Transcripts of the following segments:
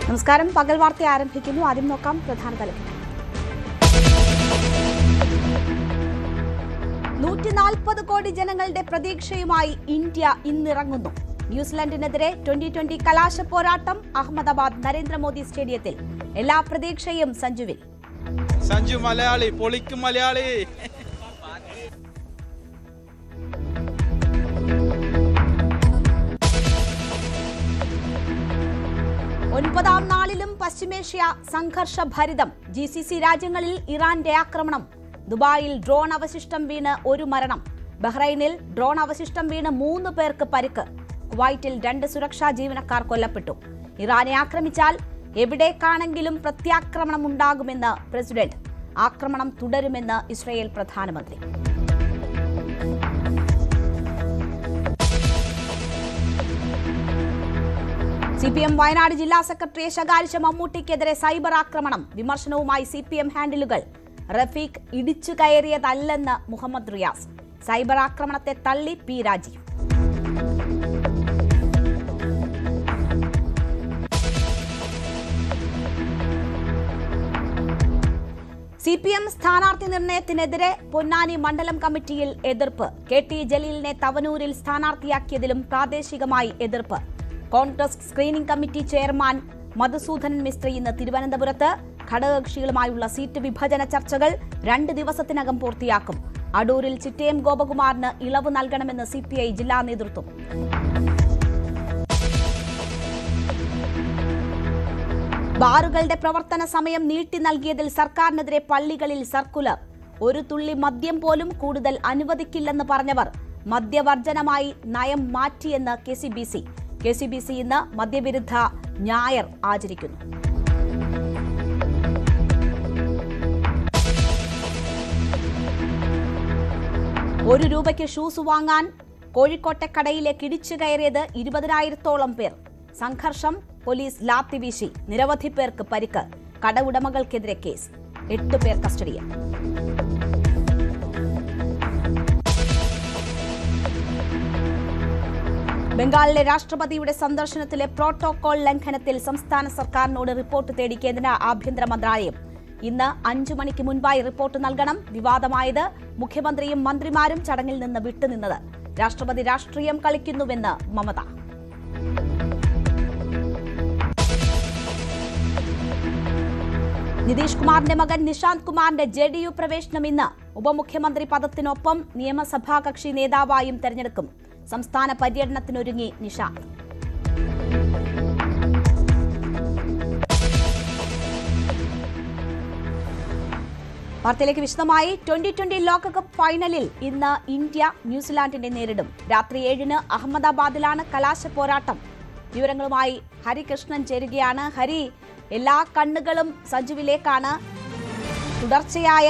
നമസ്കാരം. പകൽ വാർത്ത ആരംഭിക്കുന്നു. ആദ്യം നോക്കാം പ്രധാന തലക്കെട്ട്. 140 കോടി ജനങ്ങളുടെ പ്രതീക്ഷയുമായി ഇന്ത്യ ഇന്നിറങ്ങുന്നു. ന്യൂസിലൻഡിനെതിരെ 2020 കലാശ പോരാട്ടം അഹമ്മദാബാദ് നരേന്ദ്രമോദി സ്റ്റേഡിയത്തിൽ. എല്ലാ പ്രതീക്ഷയും സഞ്ജുവിൽ. സഞ്ജു മലയാളി, പൊളിക്കും മലയാളി. ഒൻപതാം നാളിലും പശ്ചിമേഷ്യ സംഘർഷഭരിതം. GCC രാജ്യങ്ങളിൽ ഇറാന്റെ ആക്രമണം. ദുബായിൽ ഡ്രോൺ അവശിഷ്ടം വീണ് ഒരു മരണം. ബഹ്റൈനിൽ ഡ്രോൺ അവശിഷ്ടം വീണ് 3 പേർക്ക് പരിക്ക്. കുവൈറ്റിൽ 2 സുരക്ഷാ ജീവനക്കാർ കൊല്ലപ്പെട്ടു. ഇറാനെ ആക്രമിച്ചാൽ എവിടേക്കാണെങ്കിലും പ്രത്യാക്രമണം ഉണ്ടാകുമെന്ന് പ്രസിഡന്റ്. ആക്രമണം തുടരുമെന്ന് ഇസ്രായേൽ പ്രധാനമന്ത്രി. CPM വയനാട് ജില്ലാ സെക്രട്ടറിയെ ശകാരിച്ച മമ്മൂട്ടിക്കെതിരെ സൈബർ ആക്രമണം. വിമർശനവുമായി CPM ഹാൻഡിലുകൾ. റഫീഖ് ഇടിച്ചു കയറിയതല്ലെന്ന് മുഹമ്മദ് റിയാസ്. സൈബർ ആക്രമണത്തെ തള്ളി P രാജീവ്. CPM സ്ഥാനാർത്ഥി നിർണയത്തിനെതിരെ പൊന്നാനി മണ്ഡലം കമ്മിറ്റിയിൽ എതിർപ്പ്. KT ജലീലിനെ തവനൂരിൽ സ്ഥാനാർത്ഥിയാക്കിയതിലും പ്രാദേശികമായി എതിർപ്പ്. Congress screening committee chairman Madhusudanan Mistry ഇന്ന് തിരുവനന്തപുരത്ത്. ഘടകകക്ഷികളുമായുള്ള സീറ്റ് വിഭജന ചർച്ചകൾ 2 ദിവസത്തിനകം പൂർത്തിയാക്കും. അടൂരിൽ ചിറ്റയം ഗോപകുമാറിന് ഇളവ് നൽകണമെന്ന് CPI ജില്ലാ നേതൃത്വം. ബാറുകളുടെ പ്രവർത്തന സമയം നീട്ടി നൽകിയതിൽ സർക്കാരിനെതിരെ പള്ളികളിൽ സർക്കുലർ. ഒരു തുള്ളി മദ്യം പോലും കൂടുതൽ അനുവദിക്കില്ലെന്ന് പറഞ്ഞവർ മദ്യവർജനമായി നയം മാറ്റിയെന്ന് KCBC. KCBC ഇന്ന് മദ്യവിരുദ്ധ ഞായർ ആചരിക്കുന്നു. ₹1 ഷൂസ് വാങ്ങാൻ കോഴിക്കോട്ടെ കടയിലേക്ക് ഇടിച്ചു കയറിയത് 20,000-ഓളം പേർ. സംഘർഷം, പോലീസ് ലാത്തി വീശി. നിരവധി പേർക്ക് പരിക്ക്. കട ഉടമകൾക്കെതിരെ കേസ്. 8 പേർ കസ്റ്റഡിയിൽ. ബംഗാളിലെ രാഷ്ട്രപതിയുടെ സന്ദർശനത്തിലെ പ്രോട്ടോകോൾ ലംഘനത്തിൽ സംസ്ഥാന സർക്കാരിനോട് റിപ്പോർട്ട് തേടി കേന്ദ്ര ആഭ്യന്തര മന്ത്രാലയം. ഇന്ന് 5 മണിക്ക് മുൻപായി റിപ്പോർട്ട് നൽകണം. വിവാദമായത് മുഖ്യമന്ത്രിയും മന്ത്രിമാരും ചടങ്ങിൽ നിന്ന് വിട്ടുനിന്നത്. രാഷ്ട്രപതി രാഷ്ട്രീയം കളിക്കുന്നുവെന്ന് മമത. നിതീഷ് കുമാറിന്റെ മകൻ നിശാന്ത് കുമാറിന്റെ JDU പ്രവേശനം ഇന്ന്. ഉപമുഖ്യമന്ത്രി പദത്തിനൊപ്പം നിയമസഭാ കക്ഷി നേതാവായും തെരഞ്ഞെടുക്കും. സംസ്ഥാന പര്യടനത്തിനൊരുങ്ങി നിശാന്ത്. വാർത്തയിലേക്ക് വിശദമായി. 2020 ലോകകപ്പ് ഫൈനലിൽ ഇന്ന് ഇന്ത്യ ന്യൂസിലാൻഡിനെ നേരിടും. രാത്രി 7-ന് അഹമ്മദാബാദിലാണ് കലാശ പോരാട്ടം. വിവരങ്ങളുമായി ഹരികൃഷ്ണൻ ചേരുകയാണ്. ഹരി, എല്ലാ കണ്ണുകളും സഞ്ജുവിലേക്കാണ്. തുടർച്ചയായ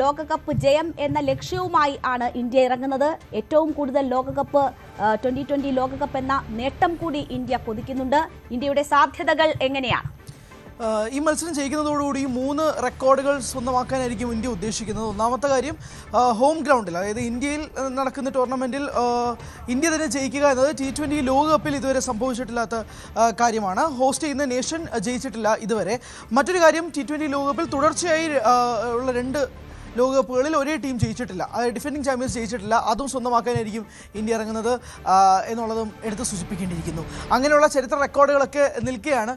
ലോകകപ്പ് ജയം എന്ന ലക്ഷ്യവുമായി ആണ് ഇന്ത്യ ഇറങ്ങുന്നത്. ഏറ്റവും കൂടുതൽ ലോകകപ്പ് 2020 ലോകകപ്പ് എന്ന നേട്ടം കൂടി ഇന്ത്യ കൊതിക്കുന്നുണ്ട്. ഇന്ത്യയുടെ സാധ്യതകൾ എങ്ങനെയാണ്? ഈ മത്സരം ജയിക്കുന്നതോടുകൂടി 3 റെക്കോർഡുകൾ സ്വന്തമാക്കാനായിരിക്കും ഇന്ത്യ ഉദ്ദേശിക്കുന്നത്. ഒന്നാമത്തെ കാര്യം, ഹോം ഗ്രൗണ്ടിൽ, അതായത് ഇന്ത്യയിൽ നടക്കുന്ന ടൂർണമെൻറ്റിൽ ഇന്ത്യ തന്നെ ജയിക്കുക എന്നത് T20 ലോകകപ്പിൽ ഇതുവരെ സംഭവിച്ചിട്ടില്ലാത്ത കാര്യമാണ്. ഹോസ്റ്റ് ചെയ്യുന്ന നേഷൻ ജയിച്ചിട്ടില്ല ഇതുവരെ. മറ്റൊരു കാര്യം, T20 ലോകകപ്പിൽ തുടർച്ചയായി ഉള്ള 2 ലോകകപ്പുകളിൽ ഒരേ ടീം ജയിച്ചിട്ടില്ല. ഡിഫൻഡിംഗ് ചാമ്പ്യൻസ് ജയിച്ചിട്ടില്ല. അതും സ്വന്തമാക്കാനായിരിക്കും ഇന്ത്യ ഇറങ്ങുന്നത് എന്നുള്ളതും എടുത്ത് സൂചിപ്പിക്കേണ്ടിയിരിക്കുന്നു. അങ്ങനെയുള്ള ചരിത്ര റെക്കോർഡുകളൊക്കെ നിൽക്കുകയാണ്.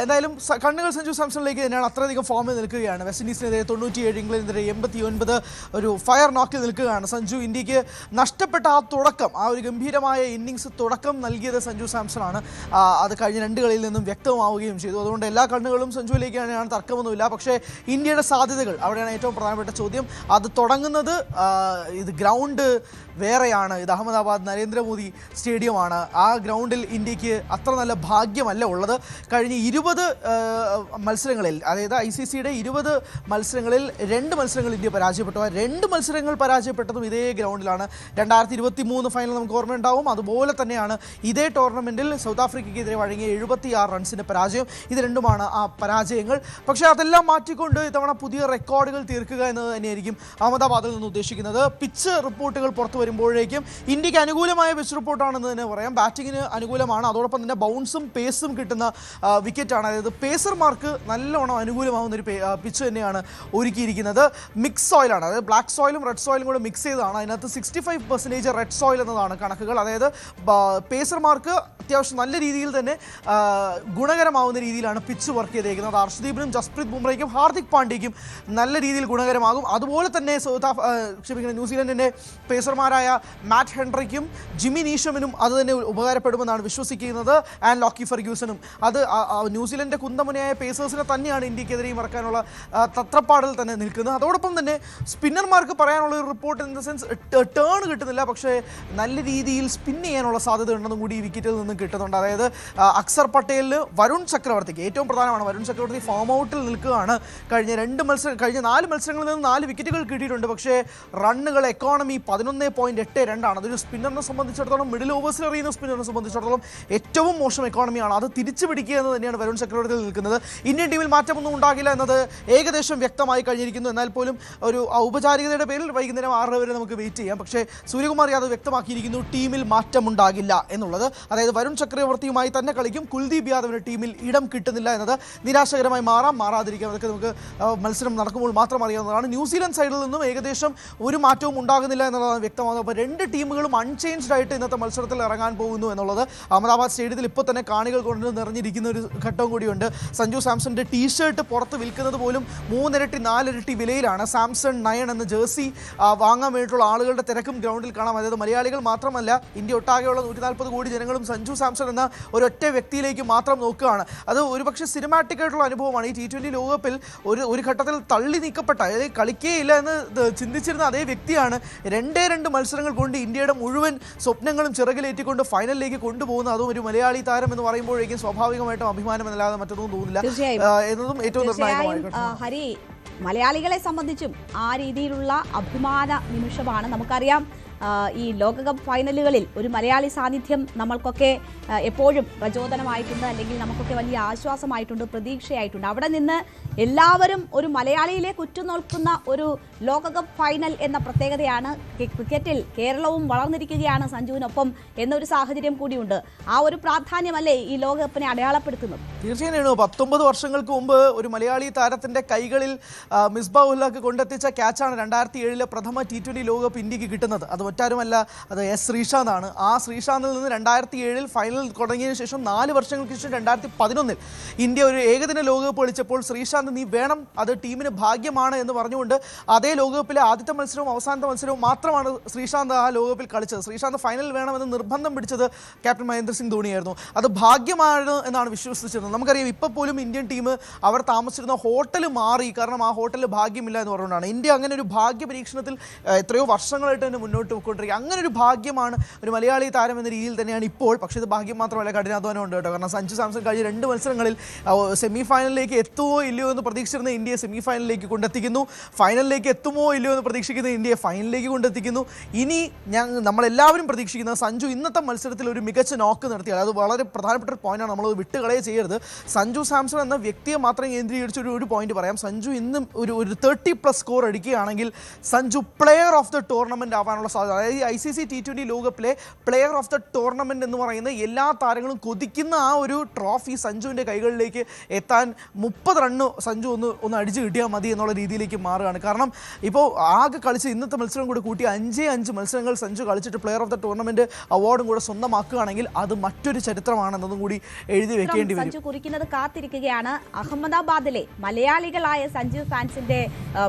എന്തായാലും കണ്ണുകൾ സഞ്ജു സാംസണിലേക്ക് തന്നെയാണ്. അത്രയധികം ഫോമിൽ നിൽക്കുകയാണ്. വെസ്റ്റ് ഇൻഡീസിനെതിരെ 97, ഇംഗ്ലണ്ടിനെതിരെ 89 ഒരു ഫയർ നോക്കിൽ നിൽക്കുകയാണ് സഞ്ജു. ഇന്ത്യക്ക് നഷ്ടപ്പെട്ട ആ തുടക്കം, ആ ഒരു ഗംഭീരമായ ഇന്നിങ്സ് തുടക്കം നൽകിയത് സഞ്ജു സാംസണാണ്. അത് കഴിഞ്ഞ 2 കളിയിൽ നിന്നും വ്യക്തമാവുകയും ചെയ്തു. അതുകൊണ്ട് എല്ലാ കണ്ണുകളും സഞ്ജുവിലേക്ക് തന്നെയാണ്, തർക്കമൊന്നുമില്ല. പക്ഷേ ഇന്ത്യയുടെ സാധ്യതകൾ, അവിടെയാണ് ഏറ്റവും പ്രധാനപ്പെട്ട ചോദ്യം. അത് തുടങ്ങുന്നത്, ഇത് ഗ്രൗണ്ട് വേറെയാണ്. ഇത് അഹമ്മദാബാദ് നരേന്ദ്രമോദി സ്റ്റേഡിയമാണ്. ആ ഗ്രൗണ്ടിൽ ഇന്ത്യക്ക് അത്ര നല്ല ഭാഗ്യമല്ല ഉള്ളത്. കഴിഞ്ഞ 20 മത്സരങ്ങളിൽ, അതായത് ICCയുടെ 20 മത്സരങ്ങളിൽ 2 മത്സരങ്ങൾ ഇന്ത്യ പരാജയപ്പെട്ടു. ആ 2 മത്സരങ്ങൾ പരാജയപ്പെട്ടതും ഇതേ ഗ്രൗണ്ടിലാണ്. 2023 ഫൈനൽ നമുക്ക് ഓർമ്മയുണ്ടാവും. അതുപോലെ തന്നെയാണ് ഇതേ ടൂർണമെൻറ്റിൽ സൗത്ത് ആഫ്രിക്കയ്ക്കെതിരെ വഴങ്ങിയ 76 റൺസിൻ്റെ പരാജയം. ഇത് രണ്ടുമാണ് ആ പരാജയങ്ങൾ. പക്ഷേ അതെല്ലാം മാറ്റിക്കൊണ്ട് ഇത്തവണ പുതിയ റെക്കോർഡുകൾ തീർക്കുക എന്നത് തന്നെയായിരിക്കും അഹമ്മദാബാദിൽ നിന്ന് ഉദ്ദേശിക്കുന്നത്. പിച്ച് റിപ്പോർട്ടുകൾ പുറത്തു വരുമ്പോഴേക്കും ഇന്ത്യക്ക് അനുകൂലമായ പിച്ച് റിപ്പോർട്ടാണെന്ന് തന്നെ പറയാം. ബാറ്റിങ്ങിന് അനുകൂലമാണ്, അതോടൊപ്പം തന്നെ ബൗൺസും പേസും കിട്ടുന്ന വിക്കറ്റാണ്. അതായത് പേസർമാർക്ക് നല്ലോണം അനുകൂലമാവുന്ന ഒരു പിച്ച് തന്നെയാണ് ഒരുക്കിയിരിക്കുന്നത്. മിക്സ് സോയിലാണ്, അതായത് ബ്ലാക്ക് സോയിലും റെഡ് സോയിലും കൂടെ മിക്സ് ചെയ്തതാണ്. അതിനകത്ത് 65% റെഡ് സോയിൽ എന്നതാണ് കണക്കുകൾ. അതായത് പേസർമാർക്ക് അത്യാവശ്യം നല്ല രീതിയിൽ തന്നെ ഗുണകരമാവുന്ന രീതിയിലാണ് പിച്ച് വർക്ക് ചെയ്തേക്കുന്നത്. ഹർഷദീപിനും ജസ്പ്രീത് ബുംറയ്ക്കും ഹാർദിക് പാണ്ഡ്യയ്ക്കും നല്ല രീതിയിൽ ഗുണകരമാകും. അതുപോലെ തന്നെ ന്യൂസിലൻഡിൻ്റെ പേസർമാരായ മാറ്റ് ഹെൻറിക്കും ജിമ്മി നീഷമിനും അത് തന്നെ ഉപകാരപ്പെടുമെന്നാണ് വിശ്വസിക്കുന്നത്. ആൻഡ് ലോക്കി ഫെർഗ്യൂസനും. അത് ന്യൂസിലൻഡിൻ്റെ കുന്തമുനയായ പേസേഴ്സിനെ തന്നെയാണ് ഇന്ത്യക്കെതിരെ ഇറക്കാനുള്ള തത്രപ്പാടിൽ തന്നെ നിൽക്കുന്നത്. അതോടൊപ്പം തന്നെ സ്പിന്നർമാർക്ക് പറയാനുള്ള ഒരു report in the sense turn കിട്ടുന്നില്ല, പക്ഷേ നല്ല രീതിയിൽ സ്പിൻ ചെയ്യാനുള്ള സാധ്യത ഉണ്ടെന്നും കൂടി ഈ വിക്കറ്റിൽ നിന്നും കിട്ടുന്നുണ്ട്. അതായത് അക്സർ പട്ടേലിന് വരുൺ ചക്രവർത്തിക്ക് ഏറ്റവും പ്രധാനമാണ്. വരുൺ ചക്രവർത്തി ഫോം ഔട്ടിൽ നിൽക്കുകയാണ്. കഴിഞ്ഞ 4 മത്സരങ്ങളിൽ നിന്ന് 4 വിക്കറ്റുകൾ കിട്ടിയിട്ടുണ്ട്. പക്ഷേ റണ്ണുകൾ എക്കോണമി 11.82 ആണ്. അതൊരു സ്പിന്നറിനെ സംബന്ധിച്ചിടത്തോളം, മിഡിൽ ഓവേഴ്സിൽ എറിയുന്ന സ്പിന്നറിനെ സംബന്ധിച്ചിടത്തോളം ഏറ്റവും മോശം എക്കോണമിയാണ്. അത് തിരിച്ചു പിടിക്കുക എന്ന് തന്നെയാണ് വരുൺ ചക്രവർത്തിയിൽ നിൽക്കുന്നത്. ഇന്ത്യൻ ടീമിൽ മാറ്റമൊന്നും ഉണ്ടാകില്ല എന്നത് ഏകദേശം വ്യക്തമായി കഴിഞ്ഞിരിക്കുന്നു. എന്നാൽ പോലും ഒരു ഔപചാരികതയുടെ പേരിൽ വൈകുന്നേരം 6 വരെ നമുക്ക് വെയിറ്റ് ചെയ്യാം. പക്ഷേ സൂര്യകുമാർ യാദവ് വ്യക്തമാക്കിയിരിക്കുന്നു ടീമിൽ മാറ്റമുണ്ടാകില്ല എന്നുള്ളത്. അതായത് വരുൺ ചക്രവർത്തിയുമായി തന്നെ കളിക്കും. കുൽദീപ് യാദവിന് ടീമിൽ ഇടം കിട്ടുന്നില്ല എന്നത് നിരാശകരമായി മാറാതിരിക്കാം. അതൊക്കെ നമുക്ക് മത്സരം നടക്കുമ്പോൾ മാത്രം അറിയാവുന്നതാണ്. ന്യൂസിലൻഡ് സൈഡിൽ നിന്നും ഏകദേശം ഒരു മാറ്റവും ഉണ്ടാകുന്നില്ല എന്നുള്ളതാണ് വ്യക്തമാകുന്നത്. അപ്പോൾ 2 ടീമുകളും അൺചേഞ്ച്ഡ് ആയിട്ട് ഇന്നത്തെ മത്സരത്തിൽ ഇറങ്ങാൻ പോകുന്നു എന്നുള്ളത് അഹമ്മദാബാദ് സ്റ്റേഡിയത്തിൽ ഇപ്പോൾ തന്നെ കാണികൾ കൊണ്ട് നിറഞ്ഞിരിക്കുന്ന ഒരു ഘട്ടവും കൂടിയുണ്ട്. സഞ്ജു സാംസന്റെ ടീഷർട്ട് പുറത്ത് വിൽക്കുന്നത് പോലും 3 ഇരട്ടി 4 ഇരട്ടി വിലയിലാണ്. സാംസൺ 9 എന്ന ജേഴ്സി വാങ്ങാൻ വേണ്ടിയിട്ടുള്ള ആളുകളുടെ തിരക്കും ഗ്രൗണ്ടിൽ കാണാം. അതായത് മലയാളികൾ മാത്രമല്ല, ഇന്ത്യ ഒട്ടാകെയുള്ള 140 കോടി ജനങ്ങളും സഞ്ജു സാംസൺ എന്ന ഒരൊറ്റ വ്യക്തിയിലേക്ക് മാത്രം നോക്കുകയാണ്. അത് ഒരുപക്ഷെ സിനിമാറ്റിക് ആയിട്ടുള്ള അനുഭവമാണ്. ഈ T20 ലോകകപ്പിൽ ഒരു ഘട്ടത്തിൽ തള്ളി നീക്കപ്പെട്ട, അതായത് കളിക്കേയില്ല എന്ന് ചിന്തിച്ചിരുന്ന അതേ വ്യക്തിയാണ് 2 മത്സരങ്ങൾ കൊണ്ട് ഇന്ത്യയുടെ മുഴുവൻ സ്വപ്നങ്ങളും ചിറകിലേറ്റിക്കൊണ്ട് ഫൈനലിലേക്ക് കൊണ്ടുപോകുന്നത്. അതും ഒരു മലയാളി താരം എന്ന് പറയുമ്പോഴേക്കും സ്വാഭാവികമായിട്ടും അഭിമാനം എന്നല്ലാതെ മറ്റൊന്നും തോന്നില്ല എന്നതും ഏറ്റവും നിർണായകമായി. ഹരി, മലയാളികളെ സംബന്ധിച്ചും ആ രീതിയിലുള്ള അഭിമാന നിമിഷമാണ്. നമുക്കറിയാം ഈ ലോകകപ്പ് ഫൈനലുകളിൽ ഒരു മലയാളി സാന്നിധ്യം നമ്മൾക്കൊക്കെ എപ്പോഴും പ്രചോദനമായിട്ടുണ്ട്, അല്ലെങ്കിൽ നമുക്കൊക്കെ വലിയ ആശ്വാസമായിട്ടുണ്ട്, പ്രതീക്ഷയായിട്ടുണ്ട്. അവിടെ നിന്ന് എല്ലാവരും ഒരു മലയാളിയിലേക്ക് ഉറ്റുനോക്കുന്ന ഒരു ലോകകപ്പ് ഫൈനൽ എന്ന പ്രത്യേകതയാണ്. ക്രിക്കറ്റിൽ കേരളവും വളർന്നിരിക്കുകയാണ് സഞ്ജുവിനൊപ്പം എന്നൊരു സാഹചര്യം കൂടിയുണ്ട്. ആ ഒരു പ്രാധാന്യമല്ലേ ഈ ലോകകപ്പിനെ അടയാളപ്പെടുത്തുന്നത്? തീർച്ചയായും 19 വർഷങ്ങൾക്ക് മുമ്പ് ഒരു മലയാളി താരത്തിന്റെ കൈകളിൽ മിസ്ബാ ഉൽ-ഹക്ക് കൊണ്ടെത്തിച്ച ക്യാച്ചാണ് 2007 പ്രഥമ T20 ലോകകപ്പ് ഇന്ത്യക്ക് കിട്ടുന്നത്. അത് മറ്റാരുമല്ല, അത് എസ് ശ്രീശാന്താണ്. ആ ശ്രീശാന്തിൽ നിന്ന് 2007 ഫൈനൽ തുടങ്ങിയതിനു ശേഷം 4 വർഷങ്ങൾക്ക് ശേഷം 2011 ഇന്ത്യ ഒരു ഏകദിന ലോകകപ്പ് കളിച്ചപ്പോൾ ശ്രീശാന്ത് നീ വേണം, അത് ടീമിന് ഭാഗ്യമാണ് എന്ന് പറഞ്ഞുകൊണ്ട് അതേ ലോകകപ്പിലെ ആദ്യത്തെ മത്സരവും അവസാനത്തെ മത്സരവും മാത്രമാണ് ശ്രീശാന്ത് ആ ലോകകപ്പിൽ കളിച്ചത്. ശ്രീശാന്ത് ഫൈനൽ വേണമെന്ന് നിർബന്ധം പിടിച്ചത് ക്യാപ്റ്റൻ മഹേന്ദ്ര സിംഗ് ധോണിയായിരുന്നു. അത് ഭാഗ്യമാണ് എന്നാണ് വിശ്വസിച്ചിരുന്നത്. നമുക്കറിയാം ഇപ്പോൾ പോലും ഇന്ത്യൻ ടീം അവർ താമസിച്ചിരുന്ന ഹോട്ടൽ മാറി, കാരണം ആ ഹോട്ടലിൽ ഭാഗ്യമില്ല എന്ന് പറഞ്ഞുകൊണ്ടാണ്. ഇന്ത്യ അങ്ങനെ ഒരു ഭാഗ്യ പരീക്ഷണത്തിൽ എത്രയോ വർഷങ്ങളായിട്ട് തന്നെ മുന്നോട്ട് പോയിക്കൊണ്ടിരിക്കുക. അങ്ങനെ ഒരു ഭാഗ്യമാണ് ഒരു മലയാളി താരം എന്ന രീതിയിൽ തന്നെയാണ് ഇപ്പോൾ. പക്ഷേ ഇത് ഭാഗ്യം മാത്രമല്ല, കഠിനാധ്വാനം ഉണ്ട് കേട്ടോ. കാരണം സഞ്ജു സാംസൺ കഴിഞ്ഞ 2 മത്സരങ്ങളിൽ സെമി ഫൈനലിലേക്ക് എത്തുമോ ഇല്ലയോ എന്ന് പ്രതീക്ഷിച്ചിരുന്ന ഇന്ത്യയെ സെമി ഫൈനലിലേക്ക് കൊണ്ടെത്തിക്കുന്നു. ഫൈനലിലേക്ക് എത്തുമോ ഇല്ലയോ എന്ന് പ്രതീക്ഷിക്കുന്ന ഇന്ത്യയെ ഫൈനലിലേക്ക് കൊണ്ടെത്തിക്കുന്നു. ഇനി നമ്മളെല്ലാവരും പ്രതീക്ഷിക്കുന്നത് സഞ്ജു ഇന്നത്തെ മത്സരത്തിൽ ഒരു മികച്ച നോക്ക് നടത്തിയാൽ, അത് വളരെ പ്രധാനപ്പെട്ട ഒരു പോയിന്റാണ്, നമ്മളത് വിട്ടുകളയെ ചെയ്യരുത്. സഞ്ജു സാംസൺ എന്ന വ്യക്തിയെ മാത്രം കേന്ദ്രീകരിച്ച് ഒരു പോയിന്റ് പറയാം. സഞ്ജു ഇന്നും ഒരു 30+ സ്കോർ അടിക്കുകയാണെങ്കിൽ Sanju player of the tournament ആവാനുള്ള സാധ്യത, അതായത് ICC T20 ലോകകപ്പിലെ പ്ലെയർ ഓഫ് ദ ടൂർണമെന്റ് എന്ന് പറയുന്ന എല്ലാ താരങ്ങളും കൊതിക്കുന്ന ആ ഒരു ട്രോഫി സഞ്ജുവിൻ്റെ കൈകളിലേക്ക് എത്താൻ 30 റണ്ണ് സഞ്ജു ഒന്ന് അടിച്ചു കിട്ടിയാൽ മതി എന്നുള്ള രീതിയിലേക്ക് മാറുകയാണ്. കാരണം ഇപ്പോൾ ആകെ കളിച്ച് ഇന്നത്തെ മത്സരം കൂടി കൂട്ടി 5 മത്സരങ്ങൾ സഞ്ജു കളിച്ചിട്ട് പ്ലെയർ ഓഫ് ദ ടൂർണമെന്റ് അവാർഡും കൂടെ സ്വന്തമാക്കുകയാണെങ്കിൽ അത് മറ്റൊരു ചരിത്രമാണെന്നതും കൂടി എഴുതി വെക്കേണ്ടി വരും. സഞ്ജു കുറിക്കുന്നത് കാത്തിരിക്കുകയാണ്. അഹമ്മദാബാദിലെ മലയാളികളായ സഞ്ജു ഫാൻസിന്റെ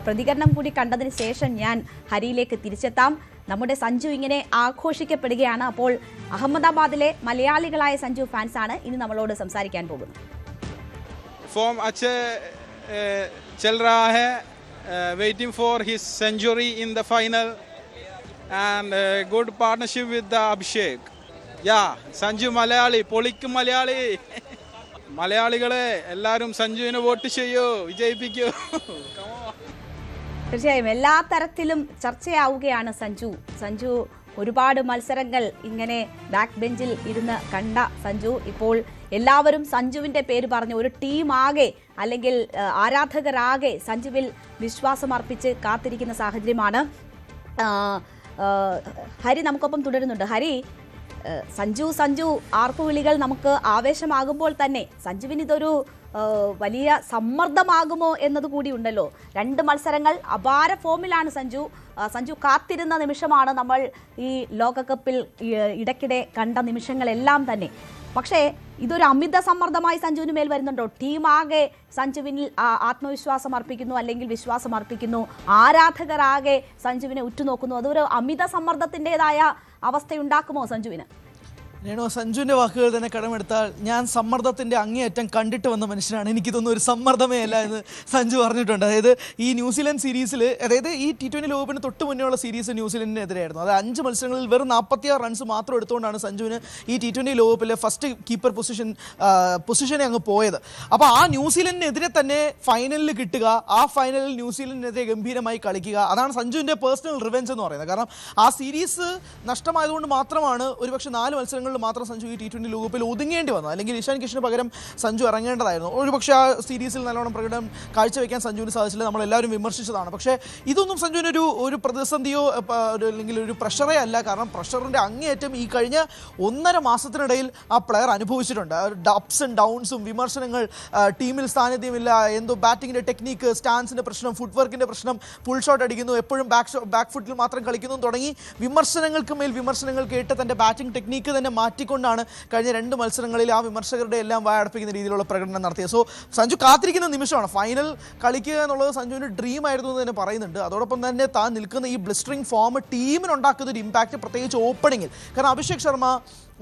പ്രതികരണം കൂടി കണ്ടതിന് ശേഷം ഞാൻ ഹരിയിലേക്ക് തിരിച്ചെത്താം. നമ്മുടെ സഞ്ജു ഇങ്ങനെ ആഘോഷിക്കപ്പെടുകയാണ്. അപ്പോൾ അഹമ്മദാബാദിലെ മലയാളികളായ സഞ്ജു ഫാൻസ് ആണ് ഇനി നമ്മളോട് സംസാരിക്കാൻ പോകുന്നത്. फॉर्म अच्छे चल रहा है, waiting for his century in the final and good partnership with the Abhishek. Yeah, Sanju Malayali, പൊളിക്കും മലയാളി. മലയാളികളെ എല്ലാവരും സഞ്ജുവിനെ വോട്ട് ചെയ്യൂ, വിജയിപ്പിക്കൂ. തീർച്ചയായും എല്ലാ തരത്തിലും ചർച്ചയാവുകയാണ് സഞ്ജു ഒരുപാട് മത്സരങ്ങൾ ഇങ്ങനെ ബാക്ക് ബെഞ്ചിൽ ഇരുന്ന് കണ്ട സഞ്ജു ഇപ്പോൾ എല്ലാവരും സഞ്ജുവിൻ്റെ പേര് പറഞ്ഞ് ഒരു ടീമാകെ അല്ലെങ്കിൽ ആരാധകരാകെ സഞ്ജുവിൽ വിശ്വാസമർപ്പിച്ച് കാത്തിരിക്കുന്ന സാഹചര്യമാണ്. ഹരി നമുക്കൊപ്പം തുടരുന്നുണ്ട്. ഹരി, സഞ്ജു ആർപ്പുവിളികൾ നമുക്ക് ആവേശമാകുമ്പോൾ തന്നെ സഞ്ജുവിന് ഇതൊരു വലിയ സമ്മർദ്ദമാകുമോ എന്നത് കൂടി ഉണ്ടല്ലോ. 2 മത്സരങ്ങൾ അപാര ഫോമിലാണ് സഞ്ജു കാത്തിരുന്ന നിമിഷമാണ് നമ്മൾ ഈ ലോകകപ്പിൽ ഇടയ്ക്കിടെ കണ്ട നിമിഷങ്ങളെല്ലാം തന്നെ. പക്ഷേ ഇതൊരു അമിത സമ്മർദ്ദമായി സഞ്ജുവിന് മേൽ വരുന്നുണ്ടോ? ടീമാകെ സഞ്ജുവിനിൽ ആത്മവിശ്വാസം അർപ്പിക്കുന്നു, അല്ലെങ്കിൽ വിശ്വാസം അർപ്പിക്കുന്നു, ആരാധകരാകെ സഞ്ജുവിനെ ഉറ്റുനോക്കുന്നു. അതൊരു അമിത സമ്മർദ്ദത്തിൻ്റെതായ അവസ്ഥയുണ്ടാക്കുമോ സഞ്ജുവിന്? രേണു, സഞ്ജുവിൻ്റെ വാക്കുകൾ തന്നെ കടമെടുത്താൽ ഞാൻ സമ്മർദ്ദത്തിൻ്റെ അങ്ങേയറ്റം കണ്ടിട്ട് വന്ന മനുഷ്യനാണ്, എനിക്കിതൊന്നും ഒരു സമ്മർദ്ദമേ അല്ല എന്ന് സഞ്ജു പറഞ്ഞിട്ടുണ്ട്. അതായത് ഈ ന്യൂസിലൻഡ് സീരീസിൽ, അതായത് ഈ T20 ലോകകപ്പിന് തൊട്ട് മുന്നേ ഉള്ള സീരീസ് ന്യൂസിലൻഡിനെതിരെയായിരുന്നു. അത് 5 മത്സരങ്ങളിൽ വെറും 46 റൺസ് മാത്രം എടുത്തുകൊണ്ടാണ് സഞ്ജുവിന് ഈ T20 ലോകകപ്പിലെ ഫസ്റ്റ് കീപ്പർ പൊസിഷനെ അങ്ങ് പോയത്. അപ്പോൾ ആ ന്യൂസിലൻഡിനെതിരെ തന്നെ ഫൈനലിൽ കിട്ടുക, ആ ഫൈനലിൽ ന്യൂസിലൻഡിനെതിരെ ഗംഭീരമായി കളിക്കുക, അതാണ് സഞ്ജുവിൻ്റെ പേഴ്സണൽ റിവെഞ്ച് എന്ന് പറയുന്നത്. കാരണം ആ സീരീസ് നഷ്ടമായതുകൊണ്ട് മാത്രമാണ് ഒരുപക്ഷെ 4 മത്സരങ്ങൾ മാത്രം സഞ്ജു ഈ T20 ലോകകപ്പിൽ ഒതുങ്ങേണ്ടി വന്നു. അല്ലെങ്കിൽ ഇഷാൻ കിഷന് പകരം സഞ്ജു ഇറങ്ങേണ്ടതായിരുന്നു. ഒരുപക്ഷെ ആ സീരീസിൽ നല്ലോണം പ്രകടനം കാഴ്ചവെക്കാൻ സഞ്ജുവിന് സാധിച്ചില്ല, നമ്മളെല്ലാവരും വിമർശിച്ചതാണ്. പക്ഷേ ഇതൊന്നും സഞ്ജുവിന് ഒരു പ്രതിസന്ധിയോ അല്ലെങ്കിൽ ഒരു പ്രഷറേ അല്ല. കാരണം പ്രഷറിൻ്റെ അങ്ങേയറ്റം ഈ കഴിഞ്ഞ 1.5 മാസത്തിനിടയിൽ ആ പ്ലെയർ അനുഭവിച്ചിട്ടുണ്ട്. അപ്സ് ആൻഡ് ഡൗൺസും, വിമർശനങ്ങൾ, ടീമിൽ സാന്നിധ്യമില്ല, എന്തോ ബാറ്റിങ്ങിൻ്റെ ടെക്നീക്ക്, സ്റ്റാൻസിൻ്റെ പ്രശ്നം, ഫുട് വർക്കിൻ്റെ പ്രശ്നം, ഫുൾ ഷോട്ട് അടിക്കുന്നു, എപ്പോഴും ബാക്ക് ഫുട്ടിൽ മാത്രം കളിക്കുന്നു തുടങ്ങി വിമർശനങ്ങൾക്ക് മേൽ വിമർശനങ്ങൾ കേട്ട് തൻ്റെ ബാറ്റിംഗ് ടെക്നീക്ക് തന്നെ മാറ്റിക്കൊണ്ടാണ് കഴിഞ്ഞ 2 മത്സരങ്ങളിൽ ആ വിമർശകരുടെ എല്ലാം വായടപ്പിക്കുന്ന രീതിയിലുള്ള പ്രകടനം നടത്തിയത്. സോ സഞ്ജു കാത്തിരിക്കുന്ന നിമിഷമാണ്. ഫൈനൽ കളിക്കുക എന്നുള്ളത് സഞ്ജുവിൻ്റെ ഡ്രീം ആയിരുന്നു എന്ന് തന്നെ പറയുന്നുണ്ട്. അതോടൊപ്പം തന്നെ താൻ നിൽക്കുന്ന ഈ ബ്ലിസ്റ്ററിംഗ് ഫോം ടീമിനുണ്ടാക്കുന്ന ഒരു ഇമ്പാക്റ്റ്, പ്രത്യേകിച്ച് ഓപ്പണിങ്ങിൽ. കാരണം അഭിഷേക് ശർമ്മ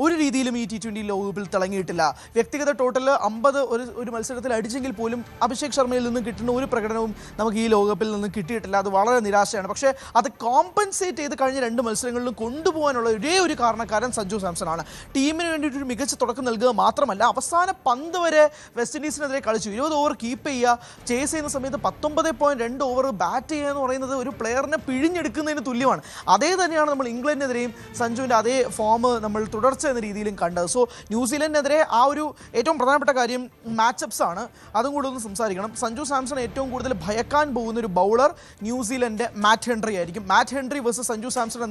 ഒരു രീതിയിലും ഈ T20 ലോകകപ്പിൽ തിളങ്ങിയിട്ടില്ല. വ്യക്തിഗത ടോട്ടൽ 50 ഒരു മത്സരത്തിൽ അടിച്ചെങ്കിൽ പോലും അഭിഷേക് ശർമ്മയിൽ നിന്ന് കിട്ടുന്ന ഒരു പ്രകടനവും നമുക്ക് ഈ ലോകകപ്പിൽ നിന്ന് കിട്ടിയിട്ടില്ല. അത് വളരെ നിരാശയാണ്. പക്ഷേ അത് കോമ്പൻസേറ്റ് ചെയ്ത് കഴിഞ്ഞ 2 മത്സരങ്ങളിലും കൊണ്ടുപോകാനുള്ള ഒരേ ഒരു കാരണക്കാരൻ സഞ്ജു സാംസൺ ആണ്. ടീമിന് വേണ്ടിയിട്ട് ഒരു മികച്ച തുടക്കം നൽകുക മാത്രമല്ല, അവസാന 5 വരെ വെസ്റ്റ് ഇൻഡീസിനെതിരെ കളിച്ചു. 20 ഓവർ കീപ്പ് ചെയ്യുക, ചേസ് ചെയ്യുന്ന സമയത്ത് 19.2 ഓവർ ബാറ്റ് ചെയ്യുക എന്ന് പറയുന്നത് ഒരു പ്ലെയറിനെ പിഴിഞ്ഞെടുക്കുന്നതിന് തുല്യമാണ്. അതേ തന്നെയാണ് നമ്മൾ ഇംഗ്ലണ്ടിനെതിരെയും സഞ്ജുവിൻ്റെ അതേ ഫോം നമ്മൾ തുടർച്ച എന്ന രീതിയിലും കണ്ടത്. സോ ന്യൂസിലൻഡിനെതിരെ ആ ഒരു ഏറ്റവും പ്രധാനപ്പെട്ട കാര്യം മാച്ചപ്സ് ആണ്. അതും കൂടെ ഒന്ന് സംസാരിക്കണം. സഞ്ജു സാംസൺ ഏറ്റവും കൂടുതൽ ഭയക്കാൻ പോകുന്ന ഒരു ബൗളർ ന്യൂസിലൻഡ് മാറ്റ് ഹെൻറി ആയിരിക്കും. Matt Henry versus Sanju Samson